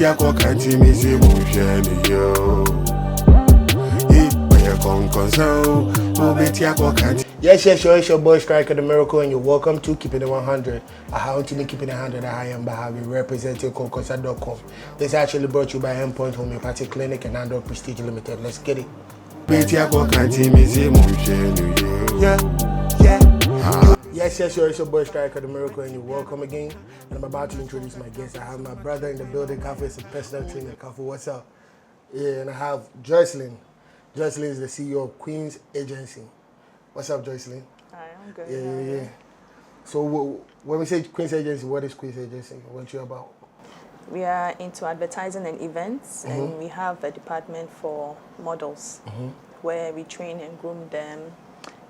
yako kanti mizi msheni yo. Yes, it's your boy Striker the Miracle, and you're welcome to Keeping It 100. I want to be Keeping It 100. I am Bahavi, representing Nkonkonsa.com. This is actually brought to you by Endpoint Homeopathic Clinic and Android Prestige Limited. Let's get it. Yes, it's your boy Striker the Miracle, and you're welcome again. And I'm about to introduce my guest. I have my brother in the building, Kafu is a personal trainer. Kafu, what's up? Yeah, and I have Joycelyn. Joycelyn is the CEO of Queen's Agency. What's up, Joycelyn? Hi, I'm good. Yeah. So when we say Queen's Agency, what is Queen's Agency? What you about? We are into advertising and events, and we have a department for models where we train and groom them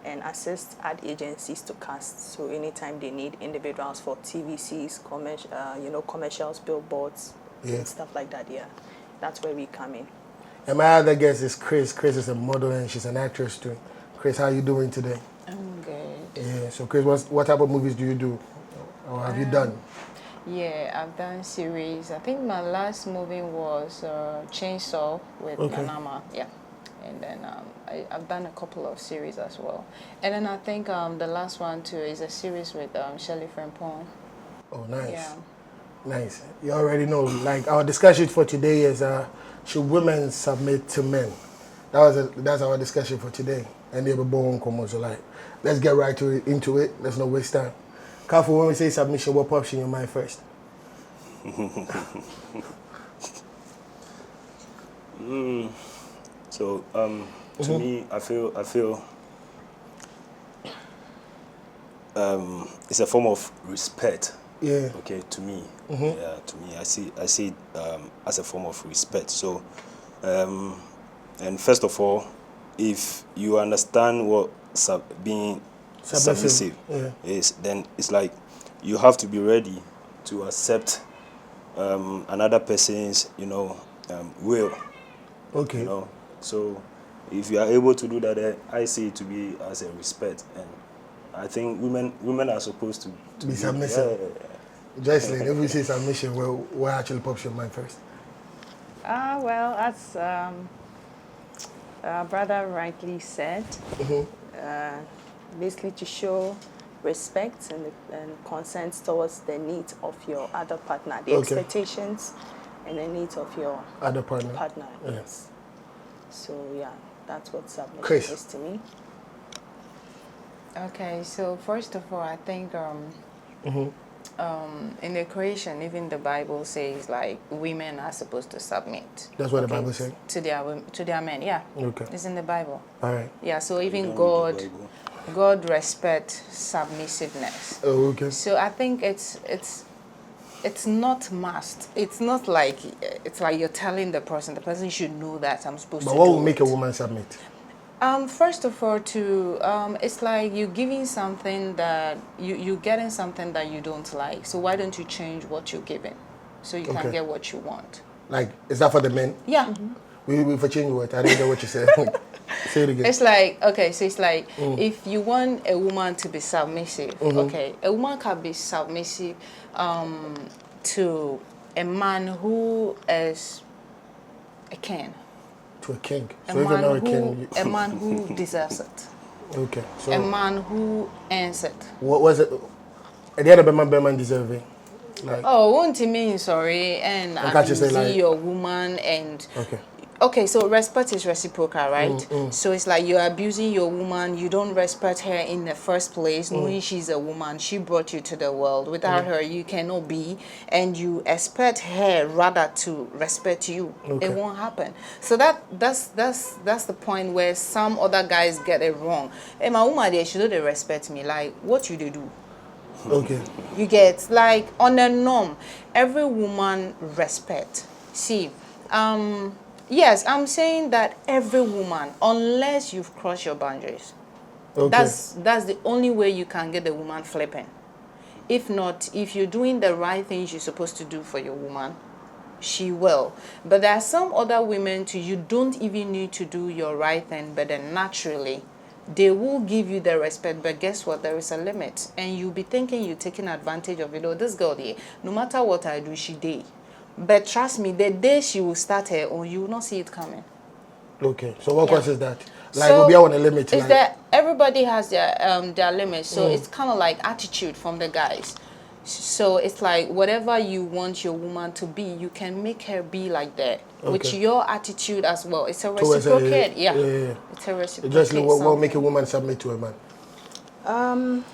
and assist ad agencies to cast. So anytime they need individuals for TVCs, commercials, billboards, and stuff like that, that's where we come in. And my other guest is Chris. Chris is a model and she's an actress too. Chris, how are you doing today? I'm good. Yeah, so Chris, what type of movies do you do? Or have you done? Yeah, I've done series. I think my last movie was Chainsaw with Nanama. Yeah. And then I've done a couple of series as well. And then I think the last one too is a series with Shirley Frimpong. Oh, nice. Yeah. Nice. You already know, like our discussion for today is should women submit to men? That's our discussion for today. And they were born Nkonkonsa. So like, let's get right into it. Let's not waste time. Kafu, when we say submission, what pops in your mind first? So to me, I feel it's a form of respect. Yeah. Okay, to me. Yeah, to me, I see it as a form of respect. So, and first of all, if you understand what being submissive is, then it's like you have to be ready to accept another person's, will. Okay. You know, so if you are able to do that, I see it to be as a respect, and I think women are supposed to be submissive. Joycelyn, if we say submission, what actually pops your mind first? Well, as brother rightly said, basically to show respect and consent towards the needs of your other partner, the expectations and the needs of your other partner. Yes. So yeah, that's what submission Chris. is to me. Okay, so first of all, I think in the creation, even the Bible says like women are supposed to submit. That's what the Bible says? To their men, yeah. Okay. It's in the Bible. All right. Yeah, so even God respects submissiveness. Oh, okay. So I think it's not must. It's not like it's like you're telling the person should know that I'm supposed to do it. But what will make a woman submit? First of all, it's like you giving something that you getting something that you don't like. So why don't you change what you're giving, so you can get what you want? Like, is that for the men? Yeah. We for change what? I didn't get what you said. Say it again. It's like so it's like if you want a woman to be submissive, a woman can be submissive to a man who is a king. To a king. So if you're not a king, a man who deserves it. Okay. So a man who earns it. What was it? At the end of the man deserving. Like, won't it mean sorry and abusing like, your woman and okay, so respect is reciprocal, right? So it's like you're abusing your woman, you don't respect her in the first place, knowing she's a woman, she brought you to the world. Without her, you cannot be, and you expect her rather to respect you. It won't happen. So that's the point where some other guys get it wrong. Hey, my woman, they should they respect me. Like, what you do? Okay. You get, like, on a norm, every woman respect. See, yes, I'm saying that every woman, unless you've crossed your boundaries, that's the only way you can get the woman flipping. If not, if you're doing the right things you're supposed to do for your woman, she will. But there are some other women too, you don't even need to do your right thing, but then naturally, they will give you the respect, but guess what? There is a limit. And you'll be thinking you're taking advantage of it. Oh, this girl here, no matter what I do, she did. But trust me, the day she will start her own, you will not see it coming. Okay. So what course is that? Like So we'll be on a limit. is Like, that everybody has their limits. So it's kind of like attitude from the guys. So it's like whatever you want your woman to be, you can make her be like that. With Okay. your attitude as well. It's a towards reciprocate. Yeah. yeah. It's a reciprocate. Just what something. make a woman submit to a man?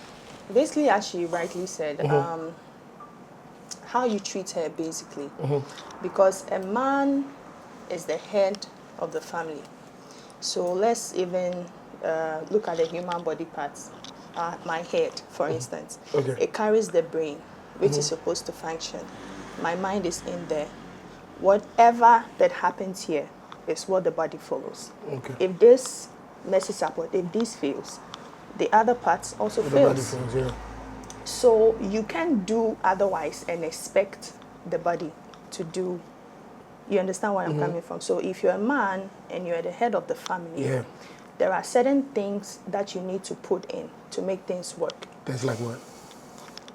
Basically, as she rightly said, how you treat her, basically. Because a man is the head of the family. So let's even look at the human body parts. My head, for instance. Okay. It carries the brain, which is supposed to function. My mind is in there. Whatever that happens here is what the body follows. Okay. If this messes up, or if this fails, the other parts also The body fails. feels, yeah. So you can't do otherwise and expect the body to do. You understand where I'm coming from? So if you're a man and you're the head of the family, Yeah. there are certain things that you need to put in to make things work. Things like what?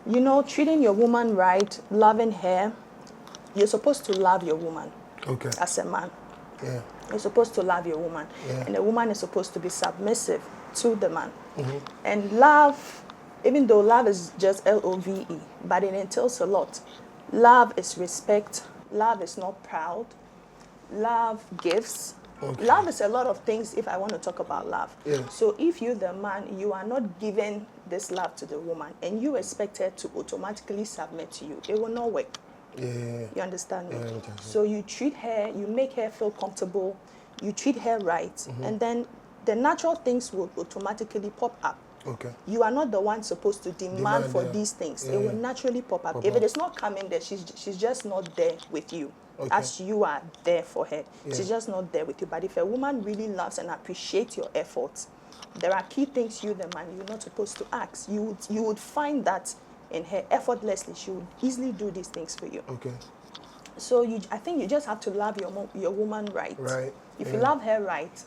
You know, treating your woman right, loving her. You're supposed to love your woman Okay. as a man. Yeah. You're supposed to love your woman. Yeah. And the woman is supposed to be submissive to the man. And love, even though love is just L-O-V-E, but it entails a lot. Love is respect. Love is not proud. Love gives. Okay. Love is a lot of things if I want to talk about love. Yeah. So if you, the man, you are not giving this love to the woman and you expect her to automatically submit to you, it will not work. Yeah. You understand me? Yeah, I understand. So you treat her, you make her feel comfortable, you treat her right, and then the natural things will automatically pop up. Okay. You are not the one supposed to demand for yeah. these things. Yeah, It will yeah. naturally pop up. Pop If up. it is not coming there, she's just not there with you. Okay. As you are there for her. Yeah. She's just not there with you. But if a woman really loves and appreciates your efforts, there are key things you, the man, you're not supposed to ask. You would find that in her effortlessly. She would easily do these things for you. Okay. So I think you just have to love your woman right. Right. If Yeah. you love her right,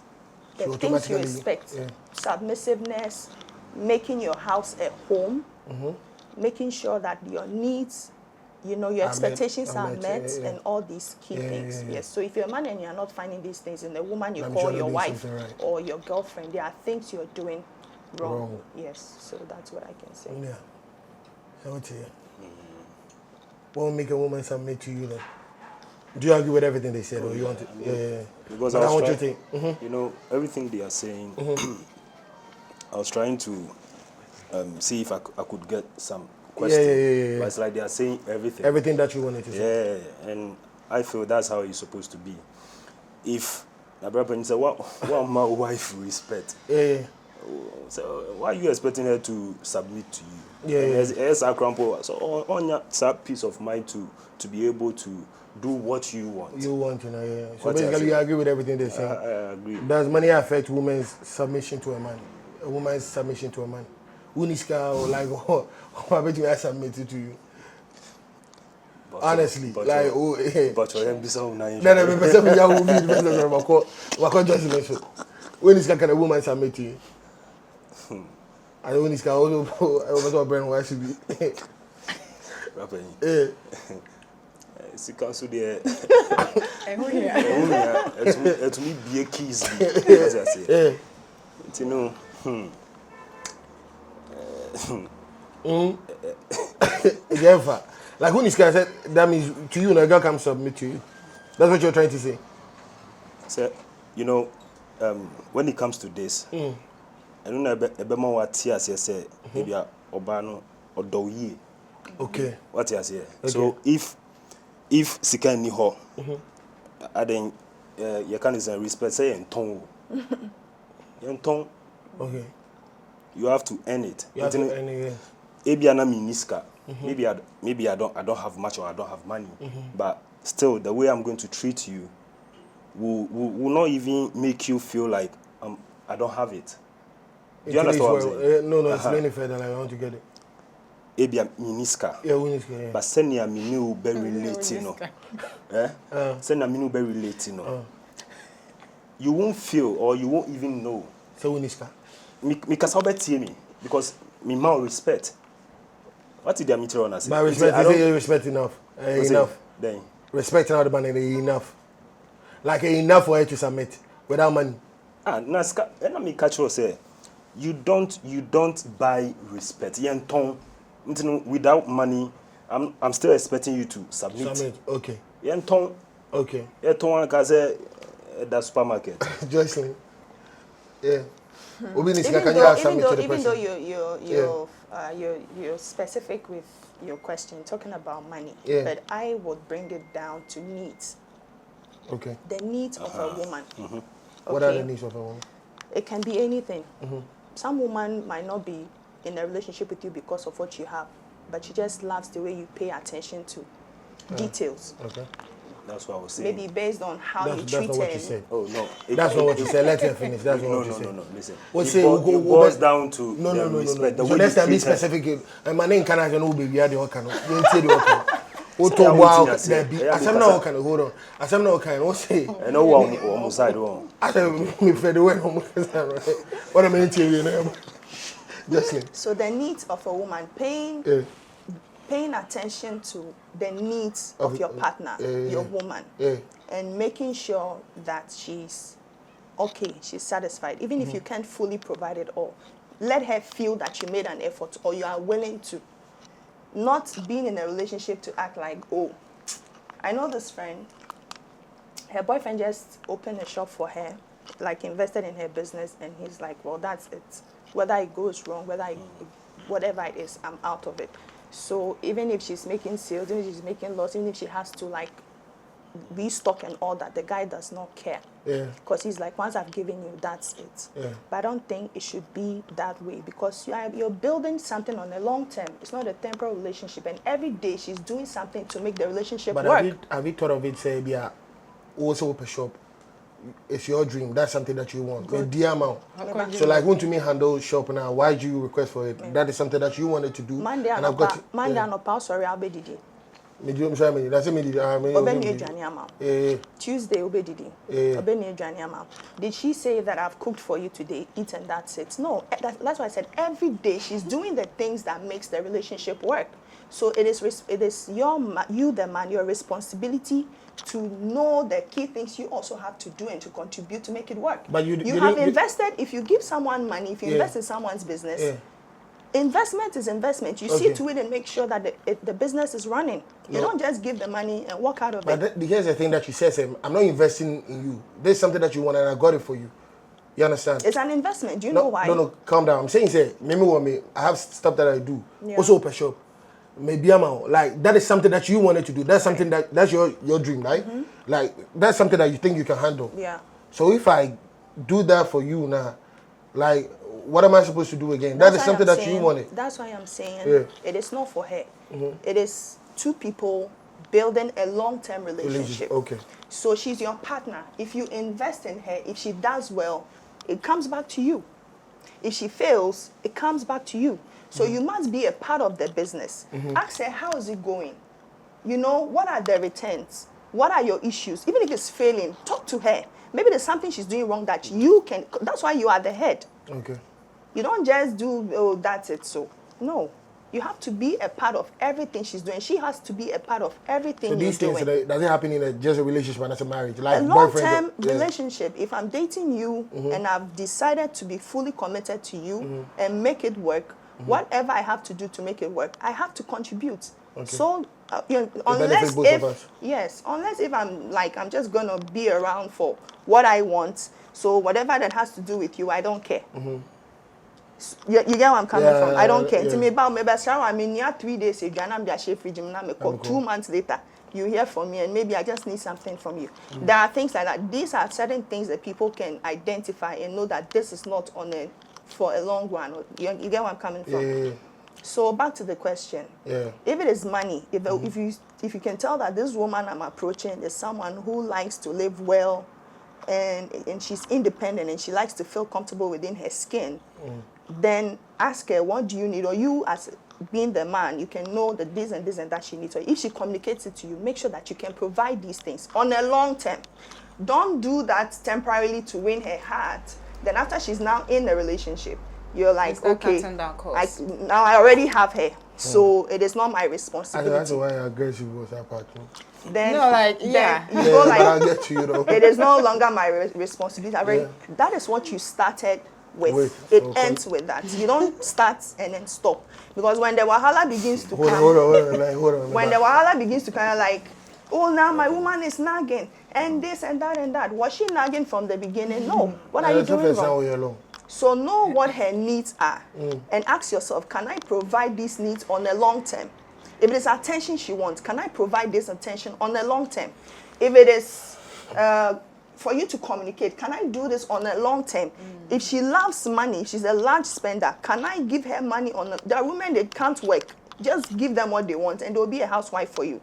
the She things you automatically- expect, yeah. submissiveness, making your house a home, making sure that your needs, you know, your Are met, expectations are are met, met, yeah, yeah. and all these key Yeah, things. yeah, yeah. Yes. So if you're a man and you're not finding these things in the woman you I'm call sure your you're doing wife something right. or your girlfriend, there are things you're doing wrong. Wrong. Yes. So that's what I can say. Yeah. I want to hear. What will make a woman submit to you then? Do you agree with everything they said, or you want to? Yeah. Because But I want you trying- to think. you know, everything they are saying, I was trying to see if I could get some questions. yeah. But it's like they are saying everything. Everything that you wanted to say. Yeah, and I feel that's how it's supposed to be. If my brother said, what my wife respect? Yeah. So why are you expecting her to submit to you? Yeah, And there's a crumple. So on that peace of mind to be able to do what you want. You want to know, yeah. So What I basically, say. you agree with everything they say. I agree. Does money affect women's submission to a man? A woman's submission to a man? Uniska or like, what bet you I submitted to you? But- Honestly, but like, your- oh, yeah. But your them be so nice. No, me person me will be the person of what just mention. When is can a woman submit to you? And when is can also brain why should be? Rapper. Eh, Si council there. Oh, yeah. It to me be a keys. As I say. eh. You know. Jennifer, like when is can said that means to you, no girl can submit to you. That's what you're trying to say. So, you know, when it comes to this, I don't know about what tears you say, maybe Obano or Doye. Okay. What you say. So if Sika ni ho, I then you can respect say in tongue. In tongue, Okay. you have to earn it. You have to anyway. Ebiana miniska. Maybe I don't have much or I don't have money. But still the way I'm going to treat you will not even make you feel like I don't have it. Do you understand what I'm saying? No, explain it further. Like, I want to get it. Ebia miniska. Yeah, Uniska. Yeah. But send ya minu be relating no. Send ya minu be relating no. You won't feel or you won't even know. So Uniska. Me kasa be me because me man respect. What did their meter on us? But respect, I you say don't you respect enough. say, Enough. Then respecting how the money is enough. Like enough for her to submit without money. Naska, and I mean catch you say, you don't buy respect. Without money, I'm still expecting you to submit. Okay. Okay. The supermarket. Joycelyn. Yeah. Even though you're specific with your question, talking about money, but I would bring it down to needs. Okay. The needs of a woman. Mm-hmm. Okay. What are the needs of a woman? It can be anything. Mm-hmm. Some woman might not be in a relationship with you because of what you have, but she just loves the way you pay attention to details. Okay. That's what I was saying. Maybe based on how you treat her. That's not what you said. Oh no. That's not what you said. Let her finish. That's not what you said. No. Listen. It boils down to no. respect. So let's be specific. And my name cannot be the other kind. You say the other. Hold on. I said no kind. What say? I know one side one. I said me for the way what am I telling you? So the needs of a woman, paying attention to the needs of your partner, your woman, and making sure that she's okay, she's satisfied. Even if you can't fully provide it all, let her feel that you made an effort or you are willing to. Not being in a relationship to act like, oh, I know this friend, her boyfriend just opened a shop for her, like invested in her business, and he's like, well, that's it. Whether it goes wrong, whatever it is, I'm out of it. So even if she's making sales, even if she's making loss, even if she has to like restock and all that, the guy does not care. Yeah. Because he's like, once I've given you, that's it. Yeah. But I don't think it should be that way because you're building something on a long term. It's not a temporary relationship. And every day she's doing something to make the relationship work. But have you thought of it, say, yeah, also open shop? It's your dream. That's something that you want. The dear amount. So like, want to me handle shop now? Why do you request for it? Yeah. That is something that you wanted to do. Monday and Opa, sorry, I'll be Didi. That's Tuesday, did she say that I've cooked for you today, eat and that's it? No, that's why I said every day she's doing the things that makes the relationship work. So it is you the man, your responsibility to know the key things you also have to do and to contribute to make it work. But you have invested. If you give someone money, if you invest in someone's business. Investment is investment. You see to it and make sure that the business is running. You don't just give the money and walk out of it. But here's the thing that she says, I'm not investing in you. There's something that you want and I got it for you. You understand? It's an investment. Do you know why? No, calm down. I'm saying, I have stuff that I do. Yeah. Also open shop. Maybe I'm out. Like, that is something that you wanted to do. That's something that's your dream, right? Mm-hmm. Like, that's something that you think you can handle. Yeah. So if I do that for you now, like, what am I supposed to do again? That is something that you wanted. That's why I'm saying it is not for her. Mm-hmm. It is two people building a long-term relationship. Okay. So she's your partner. If you invest in her, if she does well, it comes back to you. If she fails, it comes back to you. So you must be a part of the business. Mm-hmm. Ask her, how is it going? You know, what are the returns? What are your issues? Even if it's failing, talk to her. Maybe there's something she's doing wrong that you can, that's why you are the head. Okay. You don't just do, oh, that's it, so. No. You have to be a part of everything she's doing. She has to be a part of everything you're doing. So these things, does it happen in just a relationship and as a marriage? Like a long-term relationship. If I'm dating you and I've decided to be fully committed to you and make it work, whatever I have to do to make it work, I have to contribute. Okay. So, unless if I'm just going to be around for what I want, so whatever that has to do with you, I don't care. Mm-hmm. You get where I'm coming from? I don't care. To me, I mean, 3 days, 2 months later, you hear from me, and maybe I just need something from you. Mm-hmm. There are things like that. These are certain things that people can identify and know that this is not for a long run. You get where I'm coming from? Yeah. So back to the question. Yeah. If it is money, if you can tell that this woman I'm approaching is someone who likes to live well, and she's independent and she likes to feel comfortable within her skin, then ask her, what do you need? Or you, as being the man, you can know that this and this and that she needs. So if she communicates it to you, make sure that you can provide these things on a long term. Don't do that temporarily to win her heart. Then after she's now in a relationship, you're like, okay, now I already have her. So it is not my I think responsibility. that's why I aggressive was that part too. Then, No, like, then yeah. you go But I'll like, get to you though. it is no longer my responsibility. Yeah. That is what you started with. With, It okay. ends with that. You don't start and then stop. Because when the wahala begins to Hold come, on. when the wahala begins to kind of like, oh, now my woman is nagging, and this and that and that. Was she nagging from the beginning? No. What are you doing wrong? So know what her needs are and ask yourself, can I provide these needs on a long term? If it is attention she wants, can I provide this attention on a long term? If it is for you to communicate, can I do this on a long term? If she loves money, she's a large spender, can I give her money on there are women that can't work. Just give them what they want and they'll be a housewife for you.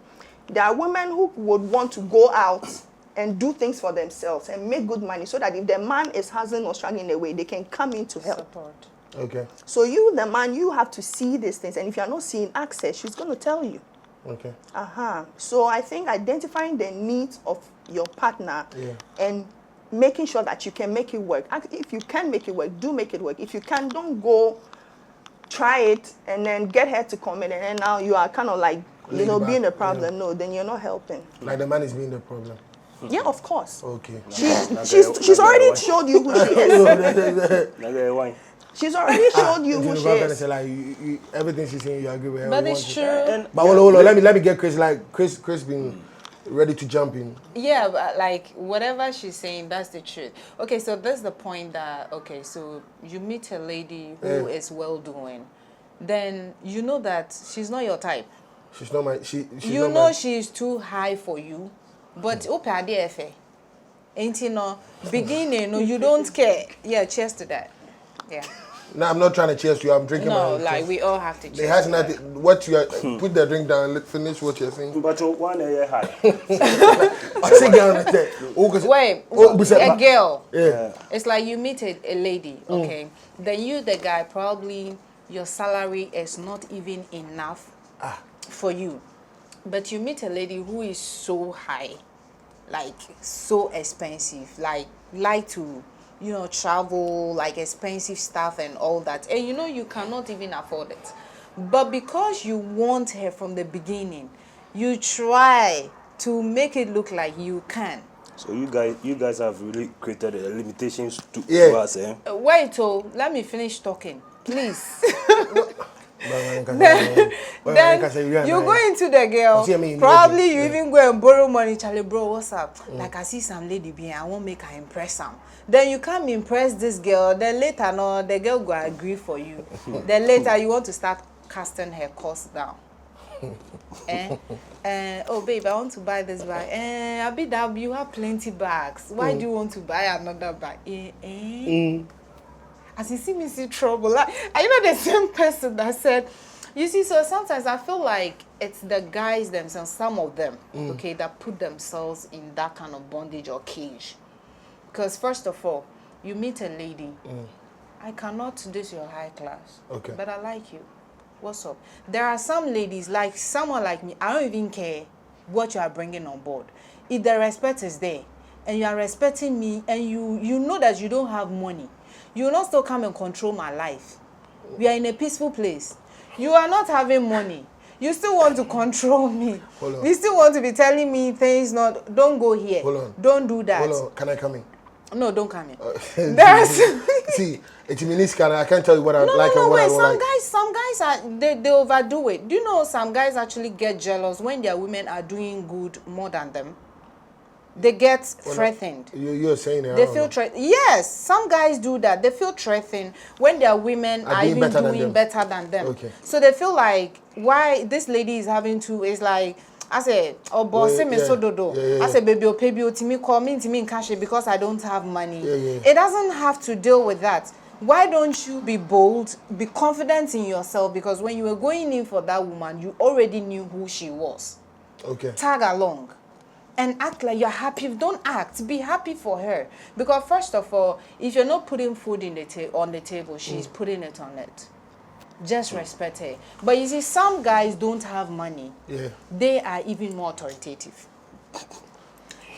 There are women who would want to go out and do things for themselves and make good money so that if the man is hustling or struggling away, they can come in to help. Support. Okay. So you, the man, you have to see these things. And if you're not seeing access, she's going to tell you. Okay. So I think identifying the needs of your partner and making sure that you can make it work. If you can make it work, do make it work. If you can, don't go try it and then get her to commit and then now you are kind of like, you know, being a problem. Yeah. No, then you're not helping. Like the man is being the problem. Yeah, of course. Okay. She's already showed you who she is. She's already showed you who she is. Like, everything she's saying, you agree with her. But it's true. But hold on, let me get Chris. Like Chris been ready to jump in. Yeah, but like whatever she's saying, that's the truth. Okay, so that's the point that so you meet a lady who is well doing, then you know that she's not your type. She's not my. She's you not know my, she's too high for you, but ain't you know beginning? No, you don't care. Yeah, cheers to that. Yeah. No, I'm not trying to cheers you. I'm drinking No, my like we all have to cheers. It has nothing. What you are, put the drink down. And finish what you're saying. But you one high. Wait, a girl. Yeah. It's like you meet a lady, okay? Then you, the guy, probably your salary is not even enough for you. But you meet a lady who is so high, like so expensive, like to, you know, travel, like expensive stuff and all that. And you know you cannot even afford it. But because you want her from the beginning, you try to make it look like you can. So you guys have really created limitations to us, eh? Wait, let me finish talking, please. then you go into the girl, probably you even go and borrow money. Charlie, bro, what's up? Like I see some lady being, I won't make her impress them. Then you come impress this girl, then later no, the girl go agree for you. Then later you want to start casting her cost down. Oh babe, I want to buy this bag. I bet that you have plenty bags. Why do you want to buy another bag? As you see me see trouble. Like, are you not the same person that said, you see, so sometimes I feel like it's the guys themselves, some of them, okay, that put themselves in that kind of bondage or cage. Because first of all, you meet a lady, I cannot this your high class, but I like you. What's up? There are some ladies, like someone like me, I don't even care what you are bringing on board. If the respect is there, and you are respecting me, and you know that you don't have money, you will not still come and control my life. We are in a peaceful place. You are not having money. You still want to control me. Hold on. You still want to be telling me things, don't go here. Hold on. Don't do that. Hold on. Can I come in? No, don't come in. See, it's minister. I can't tell you what I like and what I don't like. Some guys they overdo it. Do you know some guys actually get jealous when their women are doing good more than them? They get threatened. You're saying it. They feel threatened. Yes, some guys do that. They feel threatened when their women are even doing better than them. Okay. So they feel like, why this lady is having to, is like, I say, oh, boss, me so dodo. I say, baby, timi call me in cash because I don't have money. It doesn't have to deal with that. Why don't you be bold, be confident in yourself? Because when you were going in for that woman, you already knew who she was. Okay. Tag along. And act like you're happy. Don't act. Be happy for her. Because first of all, if you're not putting food in on the table, she's putting it on it. Just respect her. But you see, some guys don't have money. Yeah. They are even more authoritative.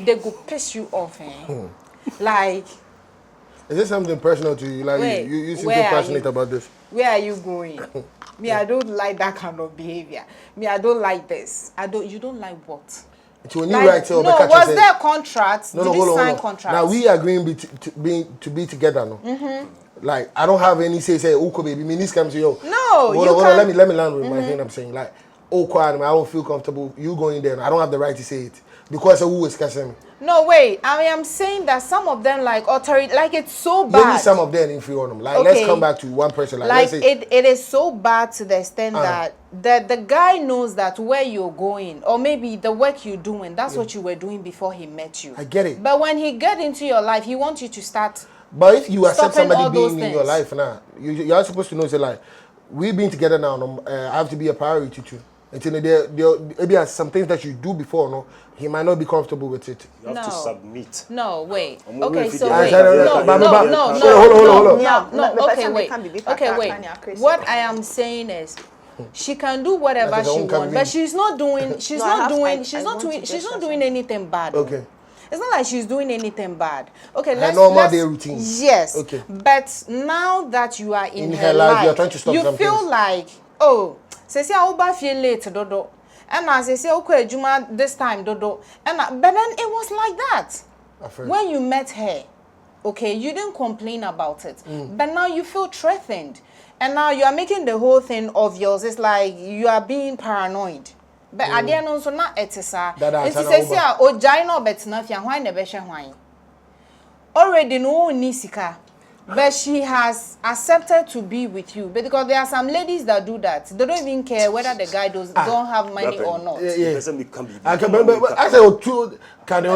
They go piss you off, Like... Is this something personal to you? Like, you seem so passionate about this. Where are you going? Me, I don't like that kind of behavior. Me, I don't like this. You don't like what? When you write, no, was there contracts? No, Did we sign contracts? Now we are agreeing to be together, no. Like I don't have any say okay baby, me this comes to you. No, hold on, let me land with my thing. I'm saying like, I don't feel comfortable. You going there? I don't have the right to say it because who is cussing me. No, wait. I am saying that some of them like authority, like it's so bad. Maybe some of them if you want them. Like let's come back to one person. Like let's say, it is so bad to the extent that the guy knows that where you're going, or maybe the work you're doing, that's what you were doing before he met you. I get it. But when he get into your life, he wants you to start. But if you accept somebody being in your things. life now, you are supposed to know say like we being together now. I have to be a priority too. Until maybe some things that you do before, no, he might not be comfortable with it. You have to submit. No, wait. I'm Okay, so wait. wait. No. Okay, wait. Okay, wait. What I am saying is, she can do whatever she wants, but she's not doing anything bad. Okay. It's not like she's doing anything bad. Okay, let's normal day routine. Yes. Okay. But now that you are in her life, you're trying to stop something. You feel like, oh, say I will feel late, dodo. And I say, okay, Juma, this time, dodo. But then it was like that. When you met her, okay, you didn't complain about it. But now you feel threatened. And now you are making the whole thing of yours. It's like you are being paranoid. But at the end also not etisa. It says here, oh, Jaino Betnafia, why never share wine. Already no Nisika. But she has accepted to be with you. But because there are some ladies that do that. They don't even care whether the guy don't have money or not. Yeah. I said, two can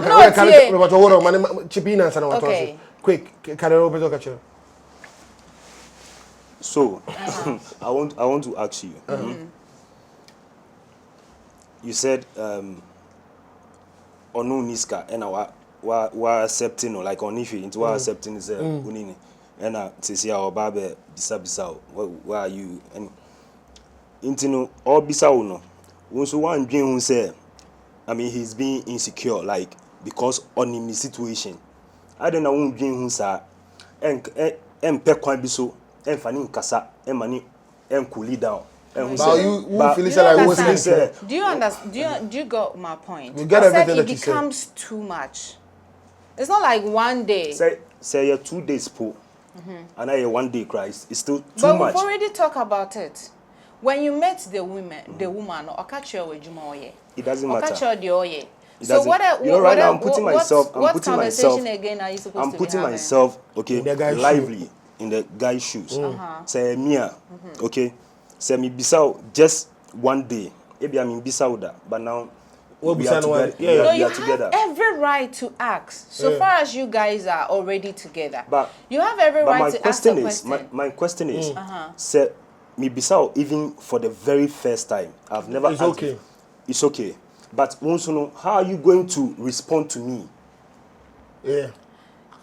okay. Quick, can I open the So, I want to ask you. You said, Onu Niska, and wa accepting, or like on if you into accepting is unini. And I say, our babe, bisa, where are you? And into all bisa uno. Once one dream who say, I mean, he's being insecure, like because on in the situation. I don't know one dream who say, and pe kwan biso, and fanning kasa, and money, and cool down. And but you feel like do you understand? Do you got my point? You get everything that it becomes too much. It's not like one day. Say you're 2 days poor, and I 1 day Christ. It's still too much. But we've already talked about it. When you met the woman, or catch her with Jumoye. It doesn't matter. Catch her the oye. So what? Right now I'm putting myself. What conversation again are you supposed to be having? I'm putting myself, okay, lively in the guy's shoes. Say Mia, okay. Say me bisau just 1 day. Maybe I'm in bisau that, but now we are together. You have every right to ask. So far as you guys are already together, but you have every right to ask the question. My question is, say me bisau even for the very first time. I've never. It's okay. It's okay. But once you know, how are you going to respond to me? Yeah.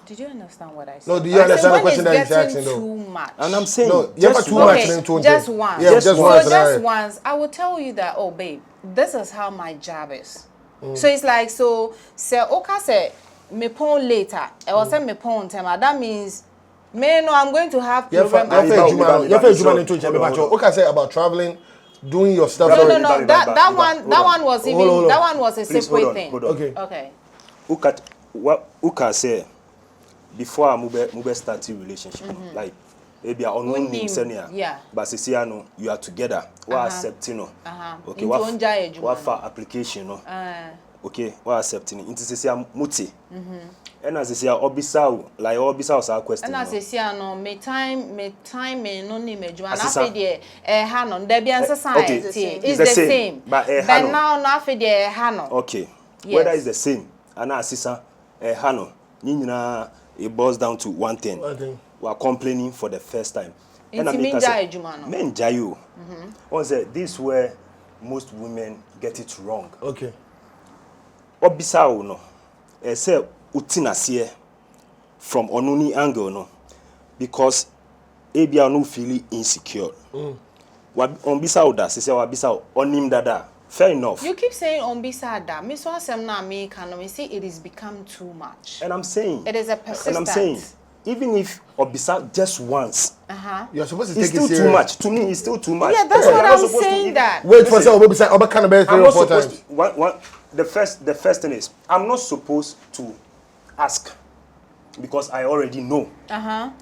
Did you understand what I said? No, do you understand the question that he's asking though? Too much. And I'm saying, no, just too much. Just once. Yeah, just once. So just once, I will tell you that, oh babe, this is how my job is. So it's like, say, okay, say, me pon later, or say me pon time. That means, me no, I'm going to have program. Okay, say about traveling, doing your stuff. No. That one was even that one was a separate thing. Okay. Uka say. Before I move start a relationship, like maybe I don't name senior, but say you are together, we are accepting, okay, what for application, okay, we are accepting. Into say muti, and as I say obisa, like obisa sa question. And as I say no, me time me no ni me juan. After the hanon, there be answer sign. It's the same, but now after the hanon. Okay, whether it's the same, and as I say hanon, nina. It boils down to one thing. We are complaining for the first time. And I make men jayu. One said this is where most women get it wrong. Okay. Obisa no. Say utina sie from onuni angle no. Because ebi no feeling insecure. On bisa da say wabisa onim dada. Fair enough. You keep saying on Bisada. Me say it is become too much. And I'm saying it is a persistent. And I'm saying even if obisa just once, you're supposed to it's take it still serious. too much. To me, it's still too much. Yeah, that's You're what not I'm supposed to saying even- that. Wait for Listen, say, Oba kind of bear 3 I'm or not 4 supposed times. to, the first thing is I'm not supposed to ask because I already know.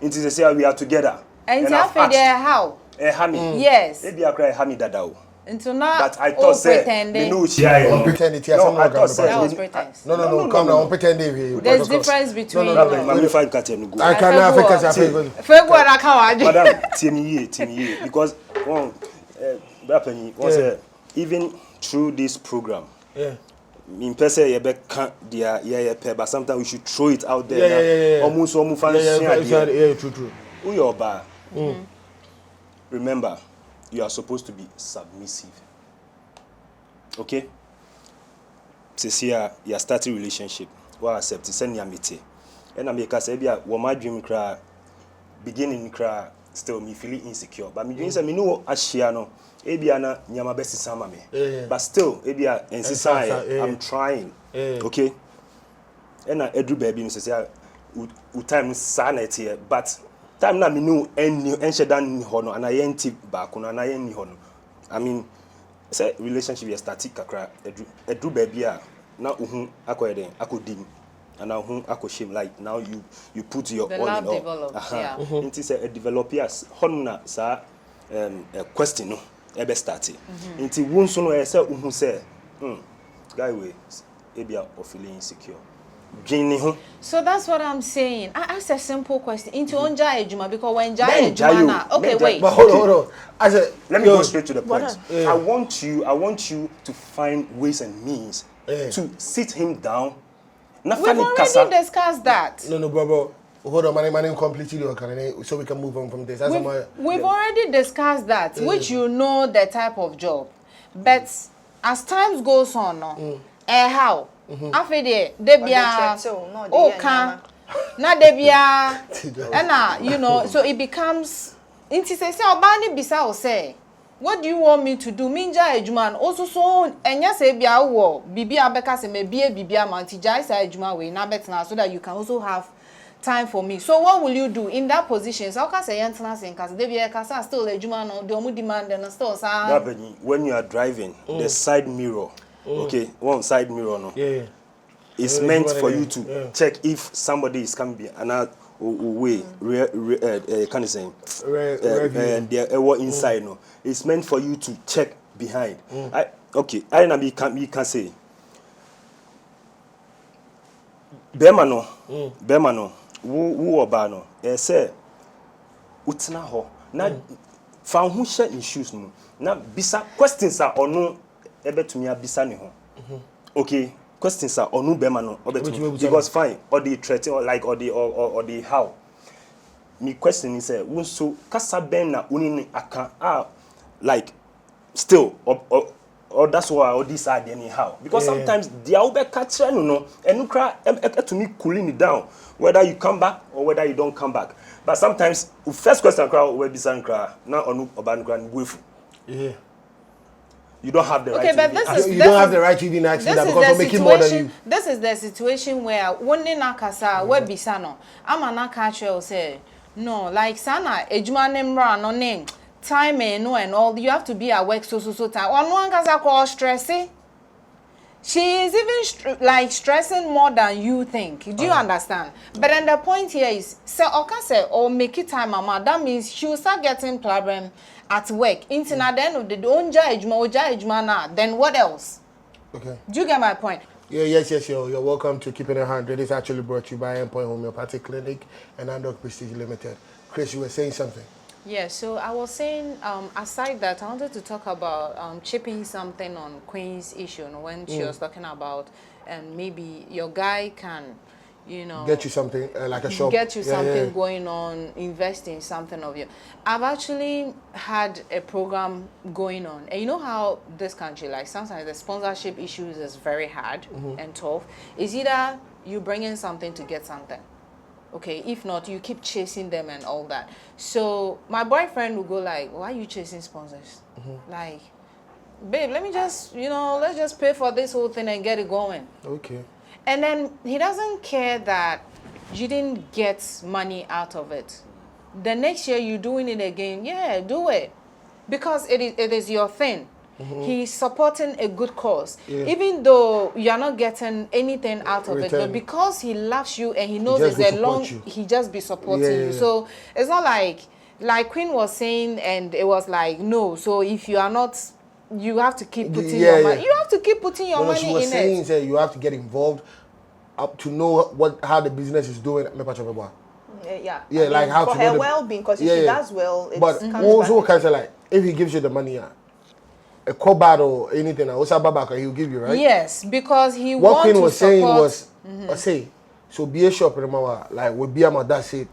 It is a say we are together. And I've I've how? Hami. Yes. Maybe I cry Hami dadao. Until now, But I thought say pretending. me know she I Don't pretend it, yes, No, I'm not I thought gonna say That was me- pretense. No, come down, don't pretend it. There's difference between. no, Madam, Mami find cat and go. I cannot February. fake us. February I can't. Madam, team ye because one Brapeni was Yeah. even through this program. Yeah. In person, you can't yeah, but sometimes we should throw it out there. Yeah. Almost Yeah, true. Who your bar? Remember, you are supposed to be submissive. Okay? This you starting relationship. Well, accept send your meeting. And I make us say, "What my dream cry, beginning cry, still me feeling insecure." But me dream say, "Me know ashia no, ebiana nyama besi sama me." But still, ebia insisa, I'm trying. Okay? And I edu baby me say, "U time sa na etie," but time na me know any shedan ni hono, and I enti back no, and I ni hono. I mean, say relationship is static kakra edu baby a na uhun akoyeden akodim and now shame like now you put your The all love in all. develops, yeah. It is a develop as honna sa a question no ebe start. Inti won so no e say uhun say guy we ebia or feeling insecure. Dwene ho. So that's what I'm saying. I asked a simple question. Into onja ejuma because when jaya ejuma na. Okay, wait. But hold on. I said, Let me go straight to the point. Yeah. I want you to find ways and means to sit him down. We've already discussed that. No, bro. Hold on, my name completely so we can move on from this. We've already discussed that, which you know the type of job. But as time goes on, how? After debia, na debia, and you know, so it becomes. Inti say obani bisa o say, what do you want me to do? Minja ejuma also so enya say bia wo bibia beka say me bibia manti jai say ejuma we na betina so that you can also have time for me. So what will you do in that position? So ka say yentna say cause debia ka say still ejuma no the omu demand and still say when you are driving the side mirror. Okay, one side mirror no. Yeah. It's meant for you to check if somebody is coming another way can you say and they are inside no. It's meant for you to check behind. I na me can say Bema no wo oba no say utina ho na fa ho hye in shoes no na bisa questions are ono ebetumi abisa ne ho. Okay, questions are onu bema no obetumi because fine or the threaten or like or the how me question is wonso kasa ben na oni aka like still or that's why all this are anyhow because sometimes the obe catch no enu kra to me cooling me down whether you come back or whether you don't come back. But sometimes first question kra we be san kra na onu oba kra ngwefu. Yeah. You don't have the right but to you don't have the right to even ask that because we're making more than you. This is the situation where one nakasa we bisa no ama na catch you say no like sana ejuma nemra no name time no and all you have to be at work so time on one kasa call stressing. She is even like stressing more than you think. Do you understand? But then the point here is, say, okay, or make it time, mama. That means she will start getting problem at work. Until at the end of the day, ejuma na. Then what else? Okay. Do you get my point? Yeah, yes, you're welcome to Keeping It 100. It's actually brought to you by Endpoint Homeopathic Clinic and Andok Prestige Limited. Chris, you were saying something. Yeah, so I was saying, aside that, I wanted to talk about chipping something on Queen's issue when she was talking about, and maybe your guy can, you know, get you something like a shop. Get you something going on, invest in something of you. I've actually had a program going on, and you know how this country, like sometimes the sponsorship issues is very hard and tough. It's either you bring in something to get something. Okay, if not, you keep chasing them and all that. So my boyfriend will go like, why are you chasing sponsors? Like, babe, let me just, let's just pay for this whole thing and get it going. Okay. And then he doesn't care that you didn't get money out of it. The next year you're doing it again, yeah, do it. Because it is your thing. He's supporting a good cause. Yeah. Even though you're not getting anything out of it, Return. but because he loves you and he knows just it's will a long, support you. he just be supporting Yeah, you. yeah. So it's not like Queen was saying, and it was like, no, so if you are not, you have to keep putting Yeah, your money. yeah. You have to keep putting your No, she money was in saying it. that you have to get involved up to know how the business is doing. Yeah. Yeah, I like mean, how for to know her the- well-being, because if Yeah, she yeah. does well, it But comes also back. kind of like if he gives you the money, a cobalt or anything, also babaka he'll give you, right? Yes, because he What wants Queen to was saying support. was, say, so be a shop like with Biama, that's it.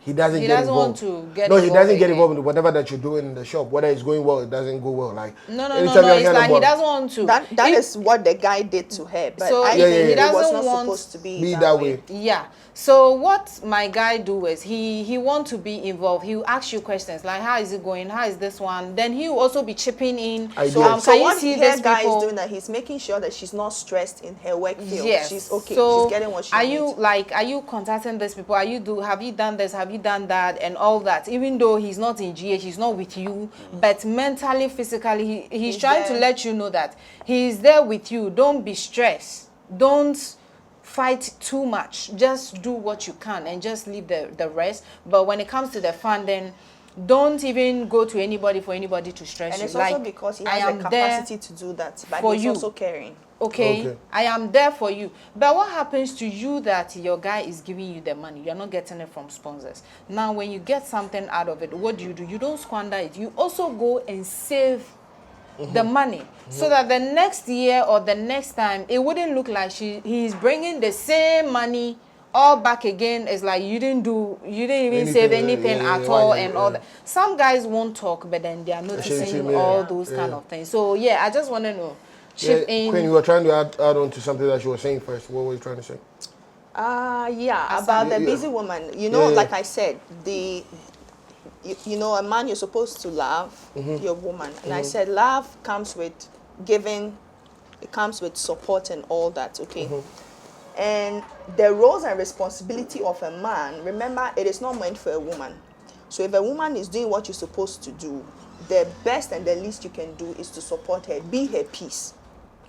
He doesn't He get doesn't want involved. to get No, he involved doesn't get again. involved in whatever that you're doing in the shop. Whether it's going well, it doesn't go well. Like No. anytime you're It's hearing like he about- doesn't want to. That If- is what the guy did to her. But So I Yeah, think he it was doesn't not want supposed to be be that, that way. way. Yeah. So what my guy do is he want to be involved. He will ask you questions like, how is it going? How is this one? Then he will also be chipping in. Ideas. So, Can you what see her these guy people? is doing that he's making sure that she's not stressed in her work field. Yes. She's okay. So She's getting what she are needs. are you contacting these people? Have you done this? Have you done that? And all that. Even though he's not in GH, he's not with you, but mentally, physically, he's trying to there. let you know that he's there with you. Don't be stressed. Don't fight too much. Just do what you can and just leave the rest. But when it comes to the funding, don't even go to anybody for anybody to stress And you. it's also because he has the capacity to do that. But for he's you. also caring. Okay, I am there for you. But what happens to you that your guy is giving you the money? You're not getting it from sponsors. Now, when you get something out of it, what do? You don't squander it. You also go and save the money so that the next year or the next time, it wouldn't look like he's bringing the same money all back again. It's like you didn't even save anything at all and all that. Some guys won't talk, but then they are noticing all those kind of things. So yeah, I just want to know. Queen, you were trying to add on to something that you were saying first. What were you trying to say? About the busy woman. You know, like I said, you know, a man you're supposed to love your woman. And I said love comes with giving, it comes with support and all that, okay? And the roles and responsibility of a man, remember, it is not meant for a woman. So if a woman is doing what you're supposed to do, the best and the least you can do is to support her, be her peace.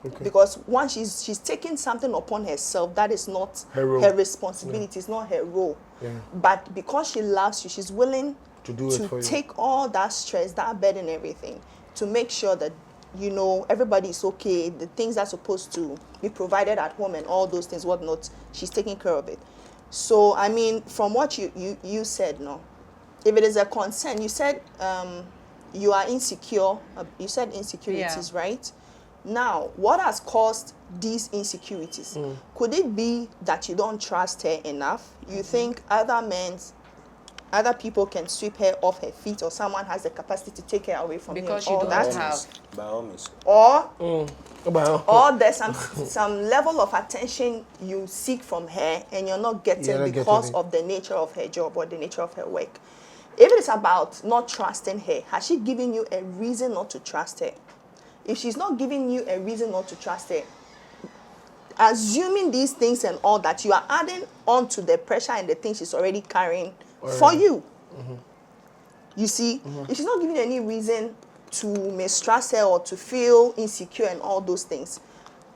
Okay. Because once she's taking something upon herself, that is not her responsibility, it's not her role. But because she loves you, she's willing to take all that stress, that burden, everything, to make sure that, you know, everybody is okay, the things that are supposed to be provided at home and all those things, whatnot, she's taking care of it. So, I mean, from what you said, no, if it is a concern, you said you are insecure, you said insecurities, right? Now, what has caused these insecurities? Could it be that you don't trust her enough? You think other people can sweep her off her feet, or someone has the capacity to take her away from you and all that? By all means. Or there's some level of attention you seek from her and you're not getting because of the nature of her job or the nature of her work. If it is about not trusting her, has she given you a reason not to trust her? If she's not giving you a reason not to trust her, assuming these things and all that, you are adding on to the pressure and the things she's already carrying for you. You see, if she's not giving you any reason to mistrust her or to feel insecure and all those things,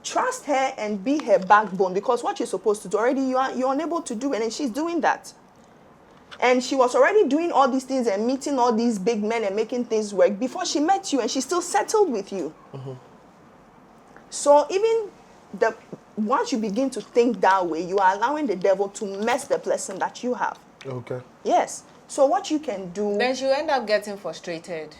trust her and be her backbone, because what you're supposed to do already, you're unable to do it, and she's doing that. And she was already doing all these things and meeting all these big men and making things work before she met you, and she still settled with you. So even once you begin to think that way, you are allowing the devil to mess the blessing that you have. Okay. Yes. So what you can do... Then she'll end up getting frustrated.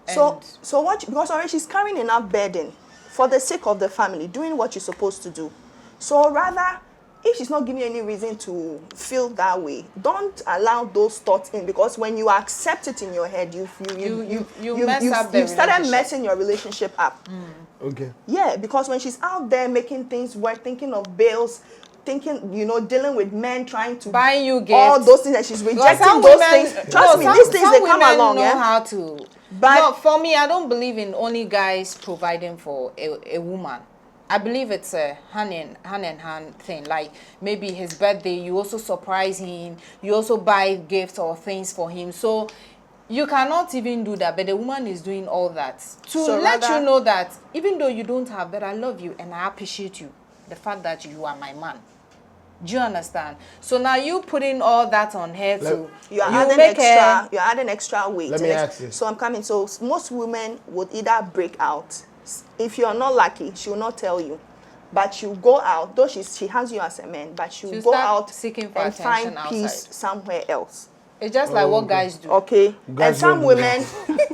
So because already she's carrying enough burden for the sake of the family, doing what you're supposed to do. So rather, if she's not giving you any reason to feel that way, don't allow those thoughts in, because when you accept it in your head, you started messing your relationship up. Okay. Yeah, because when she's out there making things work, thinking of bills, thinking, you know, dealing with men trying to buy you gifts, all those things, and she's rejecting those things. Trust me, these things, they come along. Know how to. But no, for me, I don't believe in only guys providing for a woman. I believe it's a hand in hand thing. Like maybe his birthday, you also surprise him. You also buy gifts or things for him. So you cannot even do that, but the woman is doing all that to let you know that even though you don't have, but I love you and I appreciate you. The fact that you are my man. Do you understand? So now you putting all that on her too. You're adding extra weight. Let me ask you. So I'm coming. So most women would either break out. If you're not lucky, she will not tell you. But you go out, though she has you as a man, but she'll go out seeking for and find outside. Peace somewhere else. It's just like what guys do. Okay. Guys and some women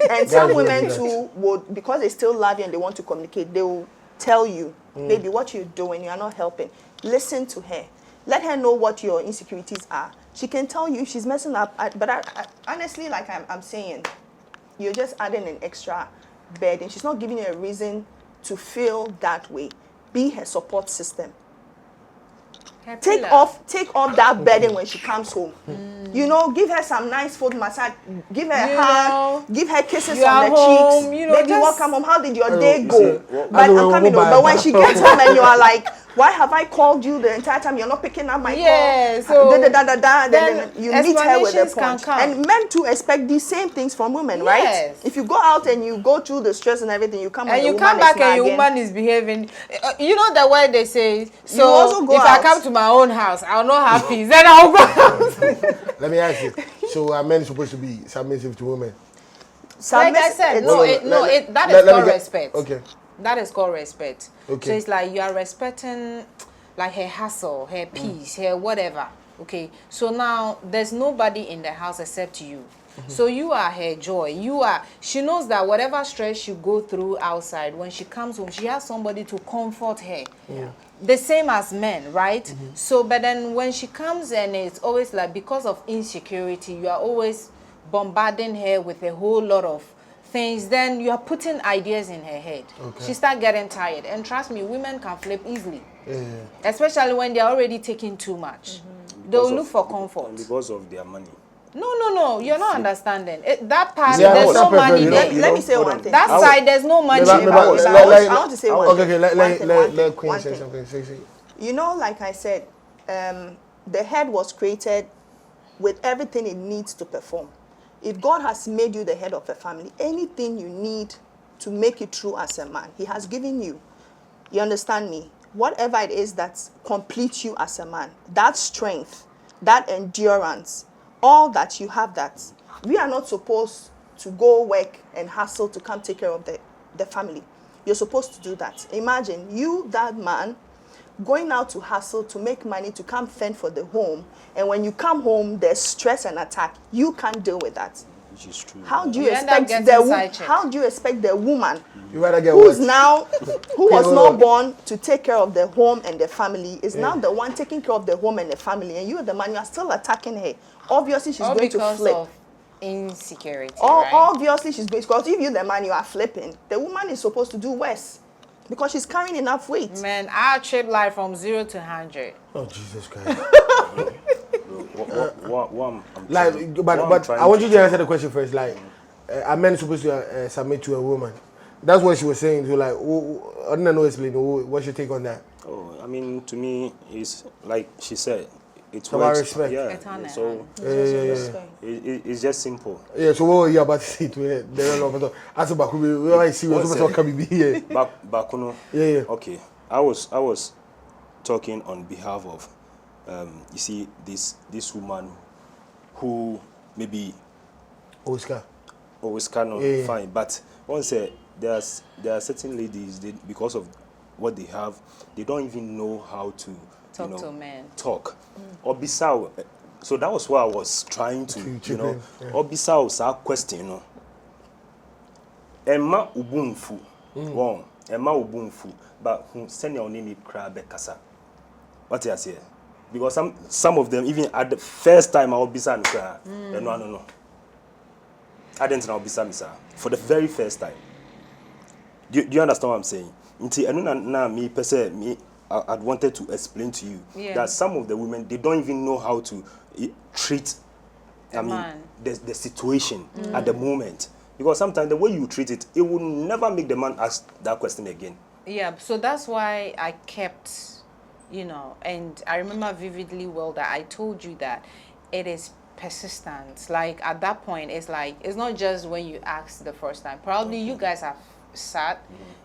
Guys too would, because they still love you and they want to communicate, they will tell you, baby, what you're doing, you're not helping. Listen to her. Let her know what your insecurities are. She can tell you if she's messing up. But I honestly, like I'm saying, you're just adding an extra burden. She's not giving you a reason to feel that way. Be her support system. Take off that burden when she comes home. You know, give her some nice food massage, give her a hug, give her kisses on the cheeks. Baby, welcome home. How did your day go? But I'm coming home. But when she gets home and you are like, why have I called you the entire time? You're not picking up my call. So then you meet her with a punch. And men too expect these same things from women, right? If you go out and you go through the stress and everything, you come and you come back and your woman is behaving. You know the way they say. So if I come to my own house, I'll not have peace. Then I'll go out. Let me ask you. So are men supposed to be submissive to women? Like I said, that is called respect. Okay. That is called respect. Okay. So it's like you are respecting like her hustle, her peace, her whatever. Okay. So now there's nobody in the house except you. So you are her joy. She knows that whatever stress she go through outside, when she comes home, she has somebody to comfort her. Yeah. The same as men, right? So, but then when she comes and it's always like, because of insecurity, you are always bombarding her with a whole lot of things, then you are putting ideas in her head. Okay. She start getting tired. And trust me, women can flip easily. Especially when they're already taking too much. They'll look for comfort. Because of their money. No, you're not understanding. That part, there's no money there. Let me say one thing. That side, there's no money. I want to say one thing. Okay, let Queen say something. You know, like I said, the head was created with everything it needs to perform. If God has made you the head of a family, anything you need to make it through as a man, He has given you. You understand me? Whatever it is that completes you as a man, that strength, that endurance, all that you have that. We are not supposed to go work and hustle to come take care of the family. You're supposed to do that. Imagine you, that man, going out to hustle to make money to come fend for the home, and when you come home there's stress and attack. You can't deal with that. Which is true. How do you expect the woman you rather get who was not born to take care of the home and the family is now the one taking care of the home and the family, and you, the man, you are still attacking her? Obviously she's going to flip. Of insecurity, or right? Obviously she's going, because if you, the man, you are flipping, the woman is supposed to do worse because she's carrying enough weight. Man, I trip like from 0 to 100. Oh, Jesus Christ. But I want you to answer the question first. Like, are men supposed to submit to a woman? That's what she was saying. So, like, I don't know, explain. What's your take on that? Oh, I mean, to me, it's like she said, it's about respect. Yeah. So it's just simple. Yeah. So what are you about to say to her? As a Bakubi, we are serious. What can be here? Bakuno. Yeah. Okay. I was talking on behalf of, you see, this woman who maybe Oscar no fine, but once there are certain ladies, because of what they have, they don't even know how to talk to men. Or Bissau. So that was what I was trying to or Bissau sa question, Emma ubunfu. Emma ubunfu, but who send your name crab kasa. What you say? Because some of them, even at the first time I will be saying, no. I didn't know Bisa for the very first time. Do you understand what I'm saying? I'd wanted to explain to you that some of the women, they don't even know how to treat the situation at the moment. Because sometimes the way you treat it, it will never make the man ask that question again. Yeah, so that's why I kept, and I remember vividly well that I told you that it is persistence. Like at that point, it's like, it's not just when you ask the first time. Probably you guys have sat,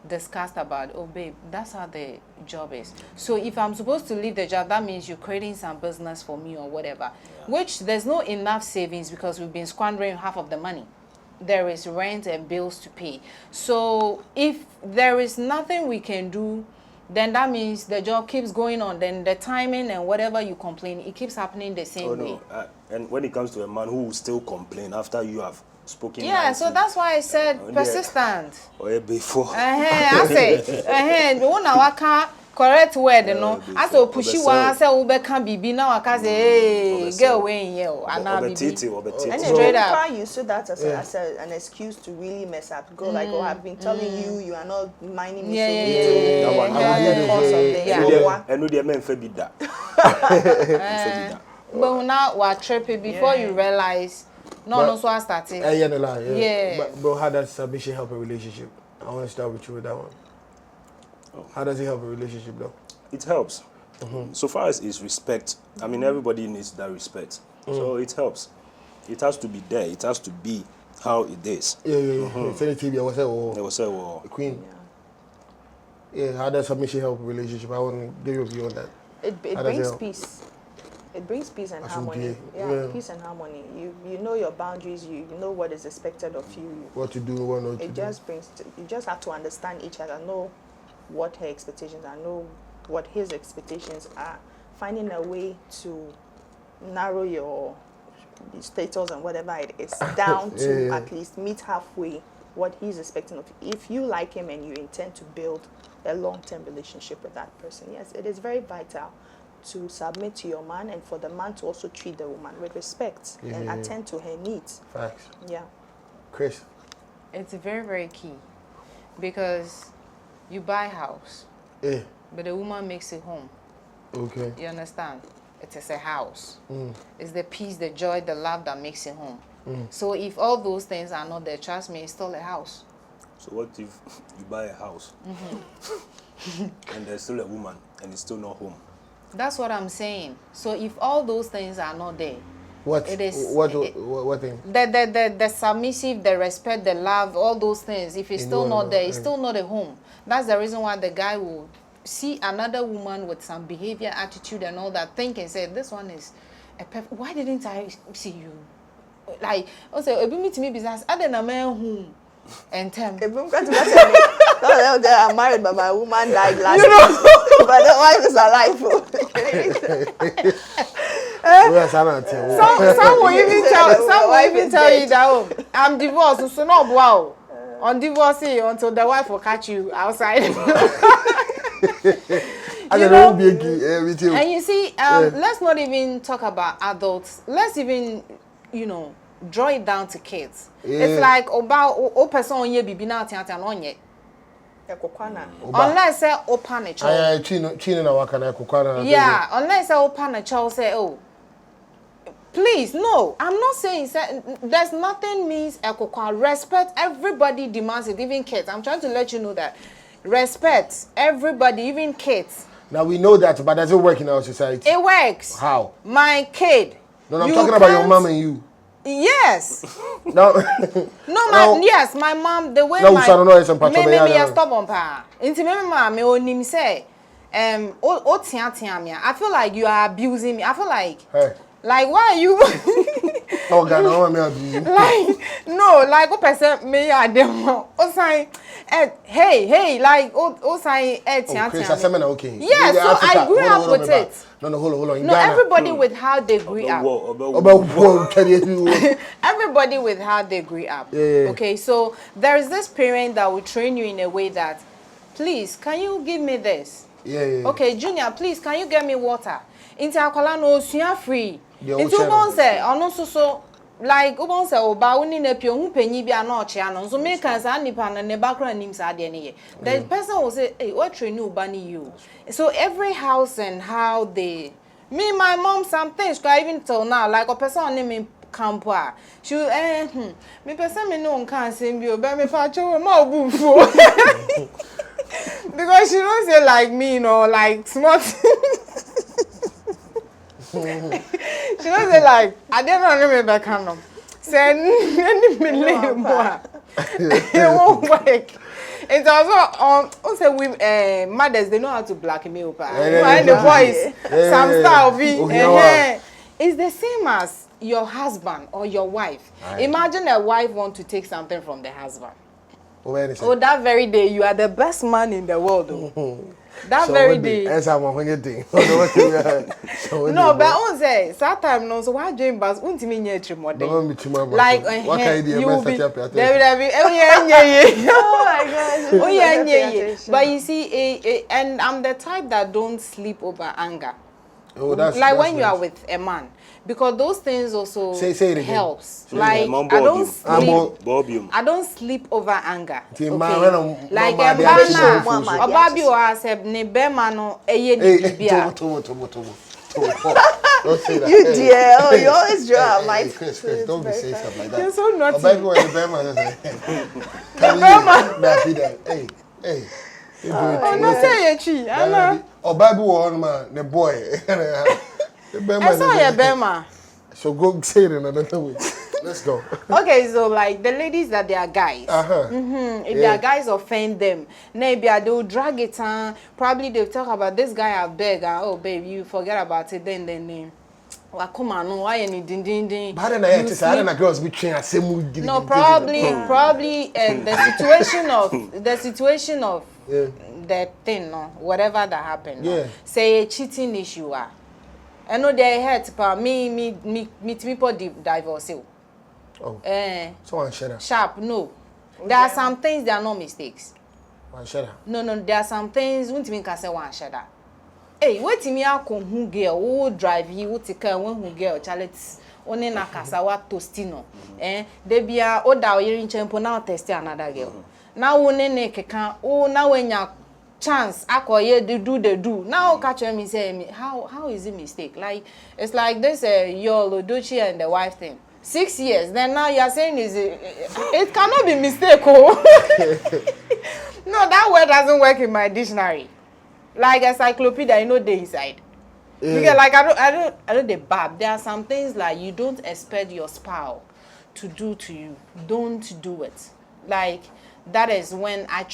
discussed about, oh babe, that's how the job is. So if I'm supposed to leave the job, that means you're creating some business for me or whatever, which there's no enough savings because we've been squandering half of the money. There is rent and bills to pay. So if there is nothing we can do, then that means the job keeps going on. Then the timing and whatever you complain, it keeps happening the same way. And when it comes to a man who will still complain after you have spoken, yeah, so that's why I said persistent. Or before. I say, correct word, no. As a pushy one, say Ube can be now. I can say, get away in you. And I'll be. And you try use that as an excuse to really mess up. Go like, oh, I've been telling you, you are not minding me. And no, the men be that. But now we're tripping before you realize. No, so I started. Yeah. But how does submission help a relationship? I want to start with you with that one. How does it help a relationship, though? It helps. So far as it's respect, I mean, everybody needs that respect. So it helps. It has to be there. It has to be how it is. Yeah. TV, I was say, Queen. Yeah, how does submission help a relationship? I want to give you a view on that. It brings peace. It brings peace and harmony. Yeah, peace and harmony. You know your boundaries. You know what is expected of you. What to do, what not to do. You just have to understand each other. Know what her expectations are, know what his expectations are, finding a way to narrow your status and whatever it is down to at least meet halfway what he's expecting of you. If you like him and you intend to build a long-term relationship with that person, yes, it is very vital to submit to your man and for the man to also treat the woman with respect and attend to her needs. Facts. Yeah. Chris? It's very, very key because you buy a house, but the woman makes it home. Okay. You understand? It is a house. It's the peace, the joy, the love that makes it home. So if all those things are not there, trust me, it's still a house. So what if you buy a house and there's still a woman and it's still not home? That's what I'm saying. So if all those things are not there, what thing? The submissive, the respect, the love, all those things, if it's still not there, it's still not a home. That's the reason why the guy will see another woman with some behavior, attitude, and all that, think and say, this one is a perfect. Why didn't I see you? Like, also, a meet me business. I didn't know man whom and tell me. I'm married, but my woman died last year. But the wife is alive. Some will even tell you that I'm divorced, so no wow. On divorce until the wife will catch you outside. And you see, let's not even talk about adults. Let's even, draw it down to kids. It's like about person on ye bibi na tianta no nye. Unless say open a child. Yeah, unless say open a child say, oh, please, no. I'm not saying there's nothing means respect. Everybody demands it, even kids. I'm trying to let you know that respect everybody, even kids. Now we know that, but does it work in our society? It works. How? My kid. No, I'm talking about your mom and you. Yes. Yes, my mom. The way I stop on pa. Inti me me onim say, I feel like you are abusing me. I feel like, like why are you? Like like what person me a dem. O say, hey, like o say okay. Yeah, so I grew up with it. No, hold on. No, everybody with how they grew up. Everybody with how they grew up. Yeah. Okay, so there is this parent that will train you in a way that, please, can you give me this? Yeah. Okay, Junior, please, can you get me water? Into akola no suya free. Into bon say, ono so like ubon say oba woni na pio hu panyi bia na oche ano so make can say nipa na ne background nim sa de ne. The person will say, hey, what train you bani you? So every house and how they, my mom, some things even till now, like a person name in Campa, she me person me no can sing you, but me pacho ma bufo. Because she don't say like me, you know, like smart. She don't say like I don't know remember kind of. Say any minute more. It won't work. It's also say we mothers they know how to blackmail. And the boys, some style be. It's the same as your husband or your wife. Imagine a wife want to take something from the husband. Oh, that very day you are the best man in the world. That so very day. No, but I won't say. Sometimes no. So why dream bus? Won't mean yet tomorrow. Like you will be. Oh my gosh. Oh yeah. But you see, and I'm the type that don't sleep over anger. Oh, that's like that's when you nice. are with a man, because those things also say it again. helps. Say like I don't sleep over anger. Okay? Like a man, Obabi or said ne bema no eye bibia. Don't say that. You dear, oh, you always draw my. Chris, don't be saying stuff like that. You're so naughty. Hey. Oh, no, say a tree. I know. Oh, Bible one man, the boy. I saw your Bema. So go say it in another way. Let's go. Okay, so like the ladies that they are guys. If their guys offend them, maybe they will drag it on. Probably they'll talk about this guy I beg. Oh, babe, you forget about it. Then. Well, come on, no, why any ding. But then I don't girls be trained as same. No, probably the situation of that thing, no, whatever that happened. Yeah. No. Say a cheating issue. I know they hurt, but me people divorce. Oh. So I'm sure. Sharp, no. There are some things that are not mistakes. I'm sure. No, there are some things won't mean can say one share. Hey, wait me a who girl who drive you who take care who girl Charlotte only na kasa wa tostino. They be a oda in champo now test another girl. Now one ne keka now when ya chance akoye they do. Now catch me say how is it mistake? Like it's like this your Lodochi and the wife thing. 6 years. Then now you are saying it cannot be mistake. Oh. No, that word doesn't work in my dictionary. Like encyclopedia, I know they inside. Because like I don't the bab. There are some things like you don't expect your spouse to do to you. Don't do it. Like that is when I'm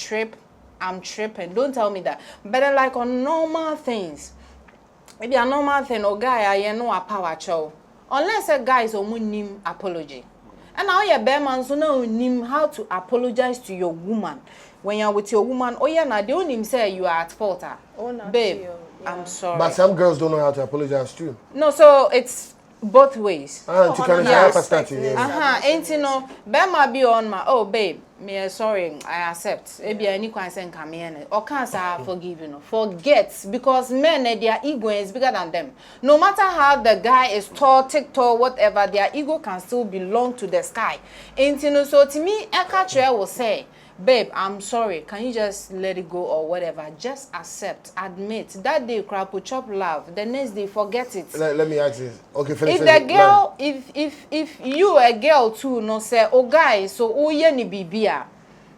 tripping. Don't tell me that. But then, like on normal things, maybe a normal thing or guy I know a power show. Unless a guy is a name apology. And now you're bear man, so now you how to apologize to your woman. When you're with your woman, oh yeah, now they only say you are at fault. Oh, no, babe, I'm sorry. But some girls don't know how to apologize too. No, so it's both ways. You can ain't you know, bear might be on my babe, me sorry, I accept. Maybe any question come in or can't say I forgive you. Forget because men their ego is bigger than them. No matter how the guy is tall, TikTok, whatever, their ego can still belong to the sky. Ain't you know, so to me, Eka will say, babe, I'm sorry. Can you just let it go or whatever? Just accept, admit. That day, crap will chop love. The next day, forget it. Let me ask this. Okay, finish. If the girl, if you a girl too, no say, oh guys, so oh ye ni bibia,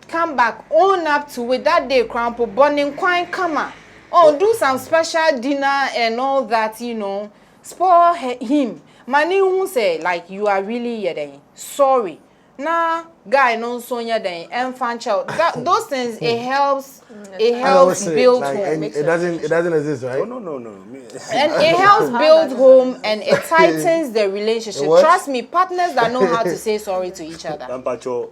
come back, own up to it. That day, crap will burning quite come. Oh, do some special dinner and all that, you know. Spoil him. Mani won't say like you are really yet. Sorry. Nah, guy no sonya then enfant child. Those things it helps build like, home. It doesn't exist, right? No. And it helps build home and it tightens the relationship. Trust me, partners that know how to say sorry to each other. Dampacho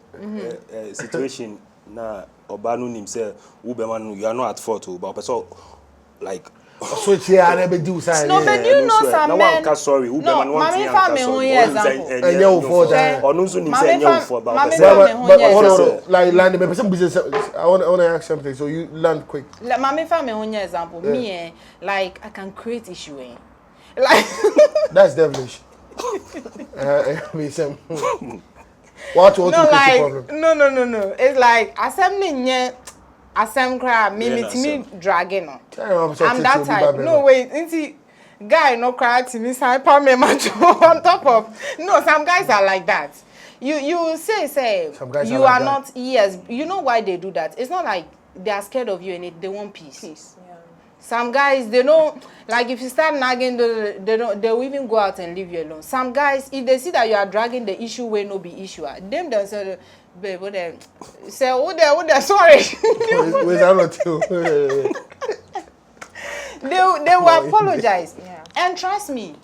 situation na obanu nim say ubemanu you are not at fault but so like so I never do sign. No, but you know some men. Sorry, no, mommy family who example. And you for that. Or no so nim say you for but hold on, like land the person business. I want to ask something. So you land quick. Like mommy family who example. Me like I can create issue. Like that's devilish. What create problem? No. It's like assembly Asem cry me dragging on. I'm that type. No wait, guy no cry to me say me macho on top of. No, some guys are like that. You say some guys you are are not. Yes, you know why they do that. It's not like they are scared of you and they want peace. Peace. Yeah. Some guys, they don't, like if you start nagging, they'll even go out and leave you alone. Some guys, if they see that you are dragging the issue where no be issue, them themselves, babe, what they say, what they sorry. Where's that not too? They will apologize. Yeah. And trust me,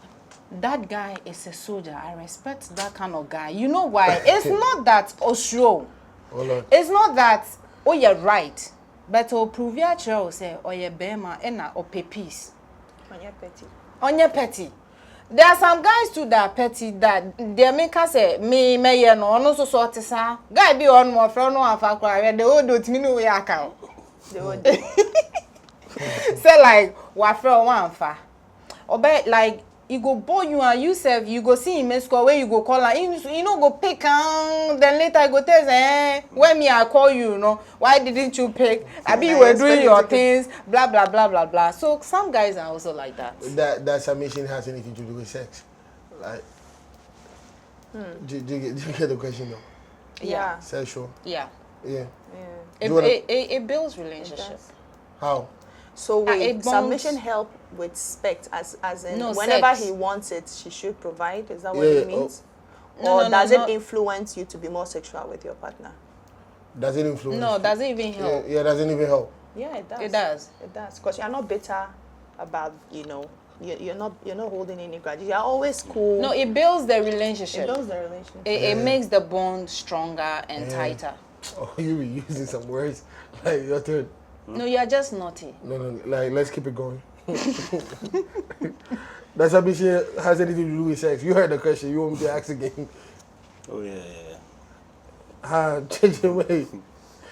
that guy is a soldier. I respect that kind of guy. You know why? It's not that Osho. Hold on. It's not that, oh, you're right. But to prove your child say, oh, you're bema, and or pay peace. On your petty. On your petty. There are some guys too that are petty that they make us say, me, no so sort of sa. Guy be on more from no one for cry. They all do it, me no way account. They would. Say like, what from one fa. Or bet like, you go boy you and you self, you go see him in school where you go call her, you know go pick then later you go tell when me I call you, you know, why didn't you pick? I mean you were doing your things, blah blah blah blah blah. So some guys are also like that. That submission has anything to do with sex. Like do you get the question though? Yeah. Sexual. Yeah. Yeah. Yeah. It builds relationship. does. How? So it wait, bonds- submission help with respect as in No, whenever sex. he wants it, she should provide. Is that what Yeah, it means? No, Or no, does no, it influence you to be more sexual with your partner? Does it influence? No, doesn't even help. Yeah, doesn't even help. Yeah, it does. It does. It does. Because you're not bitter about, you're not holding any grudges. You're always cool. No, it builds the it relationship. builds the relationship. It makes the bond stronger and tighter. Oh, you were using some words like your turn. No, you are just naughty. No, like let's keep it going. That submission has anything to do with sex. You heard the question. You want me to ask again? Oh yeah. Change your way.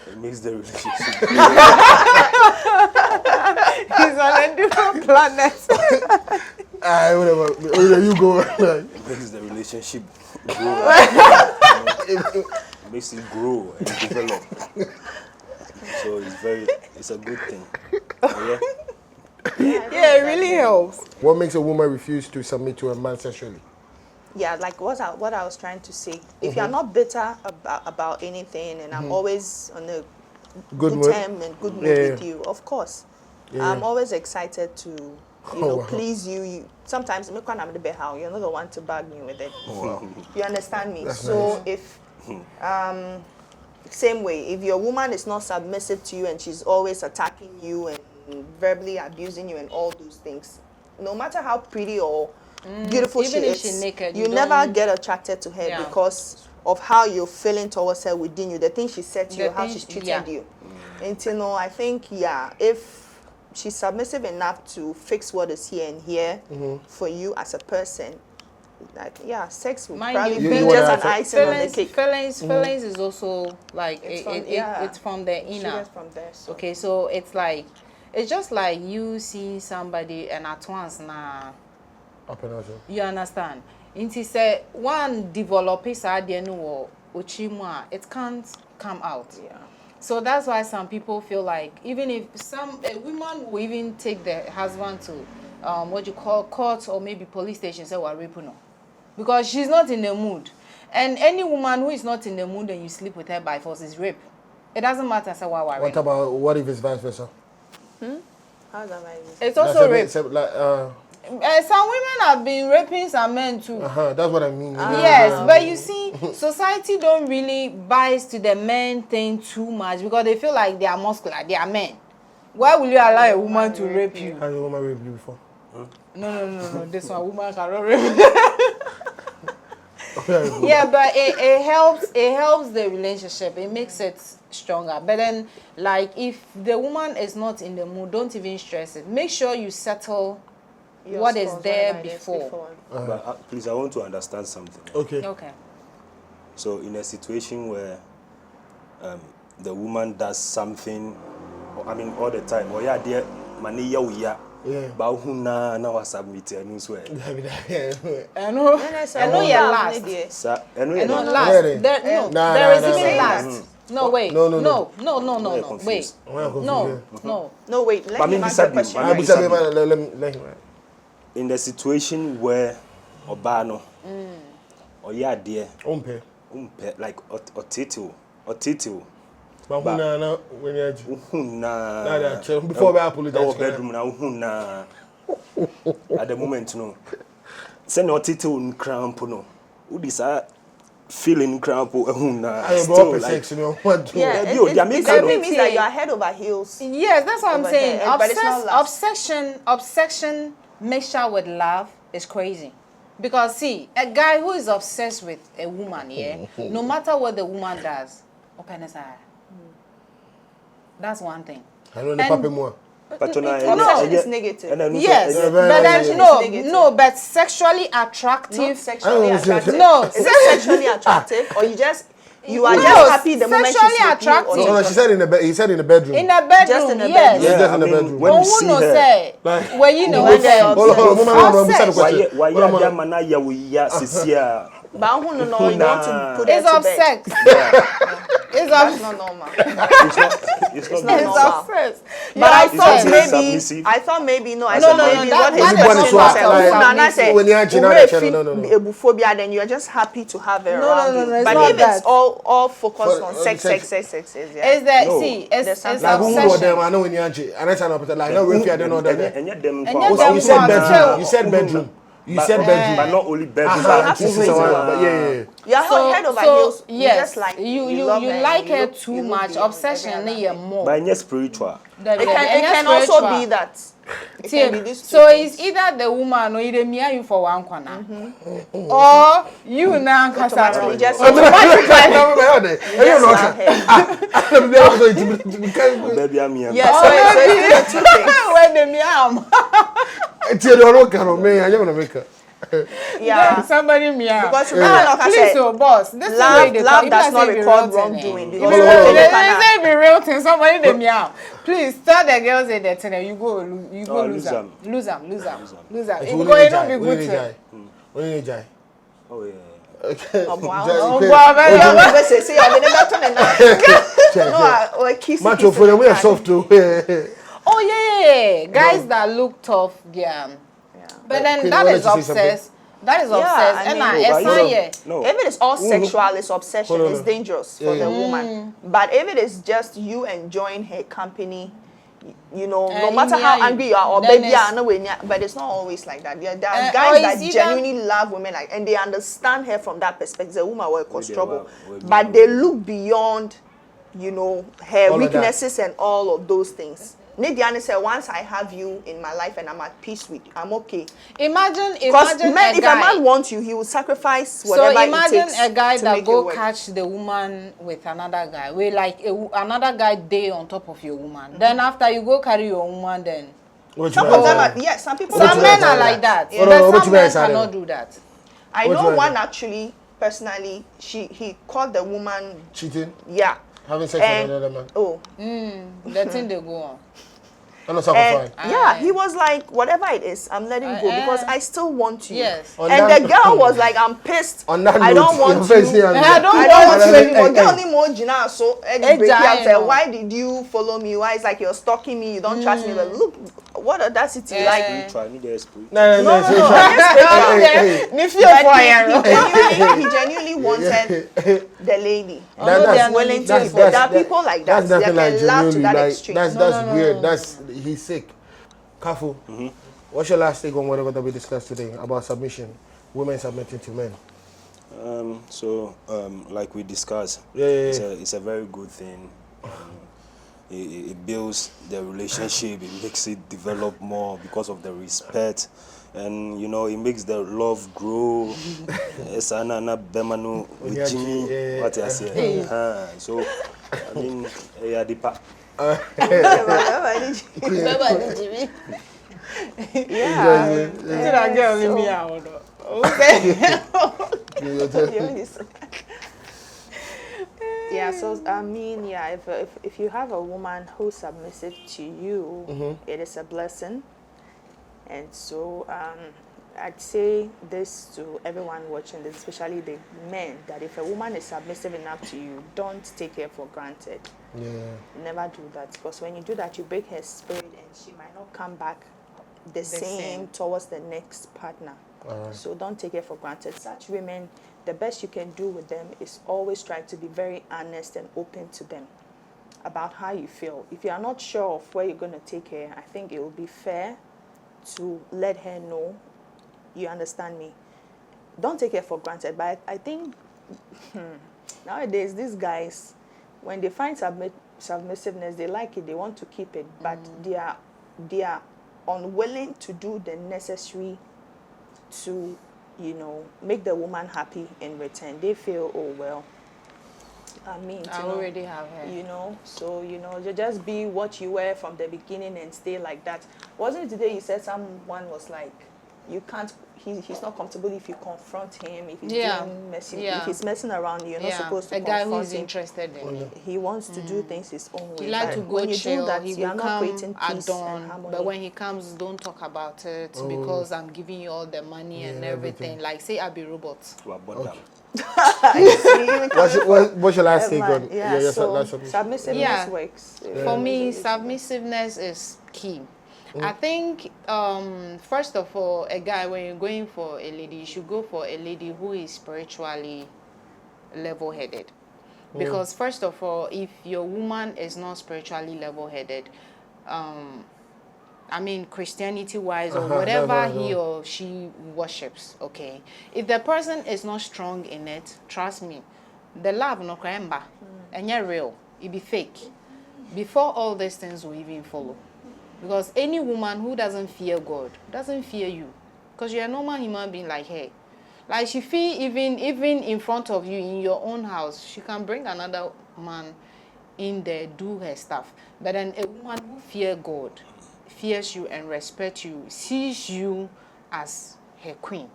It makes the relationship. He's on a different planet. Whatever. Oh, you go. It makes the relationship grow. It makes it grow and develop. So it's a good thing. Yeah. Yeah, it really helps. What makes a woman refuse to submit to a man sexually? Yeah, like what I was trying to say. If you're not bitter about anything, and I'm always on a good mood? term and good mood Yeah. with you, of course, Yeah. I'm always excited to Wow. please you. Sometimes you're not the one to bug me with it. Wow. You understand me? That's So nice. if same way, if your woman is not submissive to you and she's always attacking you and verbally abusing you and all those things, no matter how pretty or beautiful Even she if is, she's naked, you you never don't- get attracted to her Yeah. because of how you're feeling towards her within you, the things she said to you, The how things- she's treated yeah. you. And I think if she's submissive enough to fix what is here and here for you as a person, like sex will Mind probably you, be feelings- just an icing on the feelings, cake. feelings is also like It's it's from the She inner. gets from there. So. Okay, so it's just like you see somebody and at once Up and out. you understand. Inti say one develops no it can't come out. Yeah. So that's why some people feel like even if a woman will even take the husband to what you call court or maybe police station, say we're raping her, because she's not in the mood. And any woman who is not in the mood and you sleep with her by force is rape. It doesn't matter. Say What if it's vice versa? How's that like? it's also rape. Some women have been raping some men too. That's what I mean. Yes, but you see, society don't really bias to the men thing too much because they feel like they are muscular, they are men. Why will you allow a woman to rape you? Has a woman raped you before? No. This one woman cannot rape. Yeah, but it helps the relationship. It makes it stronger. But then, like, if the woman is not in the mood, don't even stress it. Make sure you settle what is there before. But please, I want to understand something. Okay. Okay. So in a situation where the woman does something, all the time, or yeah, dear, money ya, but who na was submitted and swear. I know you're last. I know I know you're last. Really? There is even last. No, wait. No. No. Wait. No, wait. Let I me mean, answer the question. Let in the situation where Obano or yeah, dear, like or title, But who na when you Nah. before we apologize. Our bedroom now. Nah. At the moment, no. Send your title in cramp, no. Who decide feeling cramp? Nah. I Still like sex, you know. What? Yeah, Yeah, yo, it Jamaican simply don't- means that you are head over heels. Yes, that's what I'm Over saying. here, but it's not lust. Obsession mixture with love is crazy. Because see, a guy who is obsessed with a woman, yeah, no matter what the woman does, open his eye. That's one thing. I know the And- papi more. But Obsession is negative. Yes, Yeah, but very then negative. no, but sexually Not attractive. sexually attractive. No, Is it sexually attractive, or you are No, just happy the moment she's sexually with you, or attractive. you No, just- she said in the bed. He said in the bedroom. In a bedroom, Just in a yes. bedroom. Yeah, Yeah, in I the mean, bedroom. when Oh, you who see no her, say? Like- Well, you know, When they're okay. Hold on, woman, Obsessed. why Hold on, ya man. mana ya we ya sisia? But who no, you want to put her It's to bed. obsessed. It's That's obsessed. not normal. It's not not It's normal. obsessed. But I thought obsessed. being maybe, submissive. I thought maybe, no, I No, thought no, maybe no, what that his is question not was, like- Nana said, when you're actually not "Ure actually, feel no. ebuphobia, then you're just happy to have her No, around no, you. no, it's But not if it's that. all focused on sex. sex, yeah. It's that, No. see, There's it's something Like who know obsession. them? I know when you're actually. And that's not like no refi. I don't know that. And yet them. And for- yet Oh, them you said for- bedroom. so- You said bedroom. You But- said bedroom. but not only bedroom. Aha, have to this is place a it. while, but yeah. You're head over heels. You yes, just like you love like her, her you look- too you look much. beyond Obsession, every yeah, other thing. more. But not spiritual. The- It can and also spiritual. be that. It See, can be these two so things. it's either the woman or either me and you for one corner, or you now Automatically just I'm not just love her. Baby, I'm here. Yeah, so it's still the two things. when the me am. Yeah. Somebody me am. Because remember, like I please, said, oh boss, this is love the way they does talk. not If I say be record real thing, wrongdoing. If Because it's Hold on, hold on. they say be real thing, somebody they me am. Please tell the girls in that thing, you go lose them. Lose them. It Who going to need be good. jai? Who need jai? Oh yeah. Okay. Oh, wow. Jai, Oh, okay. wow, very Yeah, well. but say, I've never done Check, enough. check. No, kiss. Macho for them, we are soft too. Oh yeah. Guys that look tough, yeah. But then Queen, that why is don't you say obsessed. That is Yeah, obsessed. I And mean- it's No, not yeah. no. If it is all sexual, it's obsession. Hold on. It's dangerous for the woman. But if it is just you enjoying her company, you know, no matter how angry you are or then baby, it's- I know when but it's not always like that. There are or guys that it's either- genuinely love women like, and they understand her from that perspective. The woman will cause they trouble, will- but they look beyond, you know, her All of that. weaknesses and all of those things. Nidiane said, once I have you in my life and I'm at peace with you, I'm okay. Imagine Because a if a man guy. wants you, he will sacrifice So whatever imagine it takes a guy to that make go it work. catch the woman with another guy. We like another guy day on top of your woman. Then after you go carry your woman, then Some of them are, yes, some people some do men that. are like that. Yeah. But What some you men guys are cannot doing? do that. I What know do I one do? actually, personally, he called the woman, Cheating, yeah. having sex with And, another man. oh, The thing they go on. I'm not and sacrificing. yeah, he was like, whatever it is, I'm letting go because I still want you. Yes. On And that- the girl was like, I'm pissed. On that I note, don't want your face you. here, I don't I don't want Hey, you hey, anymore. hey, Girl, hey. ni mo jina so Hey, break out. Jai, Say, no. why did you follow me? Why it's like you're stalking me? You don't trust me. But look, what audacity! Like, Spiritual, I need a spirit. No. no. Hey. Me feel But for he genuinely wanted the lady. that's- willing to that's- give. There are people like that. That's nothing They like can love to genuinely. that Like, extreme. that's weird. That's he's sick. Careful. What's your last take on whatever that we discussed today about submission, women submitting to men? Like we discussed, Yeah. it's a very good thing. It builds the relationship. It makes it develop more because of the respect, and you know it makes the love grow. Esana bemanu with Jimmy, Yeah. what I say. So I mean, yeah, the pa. Yeah. that girl leave me out. Yeah, so I mean, yeah, if you have a woman who's submissive to you, it is a blessing. And so I'd say this to everyone watching this, especially the men, that if a woman is submissive enough to you, don't take her for granted. Yeah. Never do that, because when you do that, you break her spirit and she might not come back the same towards the next partner. So don't take it for granted. Such women, the best you can do with them is always try to be very honest and open to them. about how you feel. If you are not sure of where you're going to take her, I think it will be fair to let her know you understand me. Don't take her for granted. But I think nowadays these guys, when they find submissiveness, they like it, they want to keep it, but they are unwilling to do the necessary to, you know, make the woman happy in return. They feel, oh well, I mean, I already have her. you know, so you know, you just be what you were from the beginning and stay like that. Wasn't it today you said someone was like, you can't, he's not comfortable if you confront him, if he's doing messy, if he's messing around, you're not supposed to a guy confront who's him. interested in He wants to do things his own way. he like to But go when you chill, do that, he you are will not come creating at peace dawn, and harmony. but when he comes, don't talk about it because I'm giving you all the money and everything. Like, say I be robot. What's your last take on? So submissiveness works. For me, submissiveness is key. I think, first of all, a guy, when you're going for a lady, you should go for a lady who is spiritually level-headed. Because first of all, if your woman is not spiritually level-headed, I mean, Christianity-wise or whatever he or she worships, okay? If the person is not strong in it, trust me, the love no cremba, and you're real, it be fake. Before all these things will even follow. Because any woman who doesn't fear God doesn't fear you. Because you're a normal human being like her. Like, she feel even in front of you in your own house, she can bring another man in there, do her stuff. But then a woman who fears God, fears you and respects you, sees you as her queen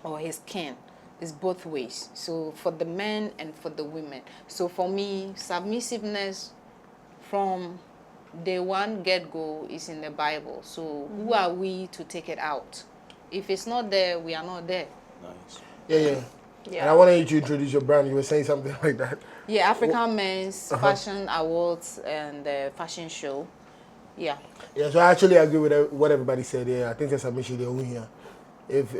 or his king. It's both ways. So for the men and for the women. So for me, submissiveness from day one get-go is in the Bible. So who are we to take it out? If it's not there, we are not there. Nice. Yeah. And I wanted you to introduce your brand. You were saying something like that. Yeah, African Men's Fashion Awards and the fashion show. Yeah. Yeah, so I actually agree with what everybody said. Yeah, I think the submission they own here. If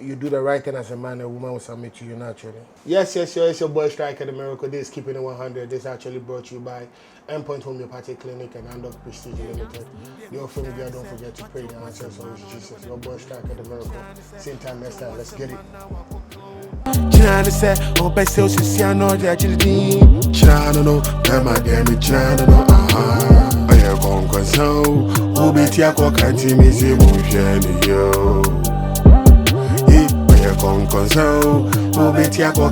you do the right thing as a man, a woman will submit to you naturally. Yes, it's your boy Striker the Miracle. This is Keeping It 100. This is actually brought to you by Endpoint Homeopathic Clinic and Andok Prestige Limited. Your film girl, don't forget to pray the answers always Jesus. Your boy Striker the Miracle. Same time next time. Let's get it. China said, oh, best sales is here, no, they're actually China, no, Emma, damn China, no, I am Nkonkonsa, who be Tiako, can't see me, say, yo. Nkonkonsa, who be Tiako.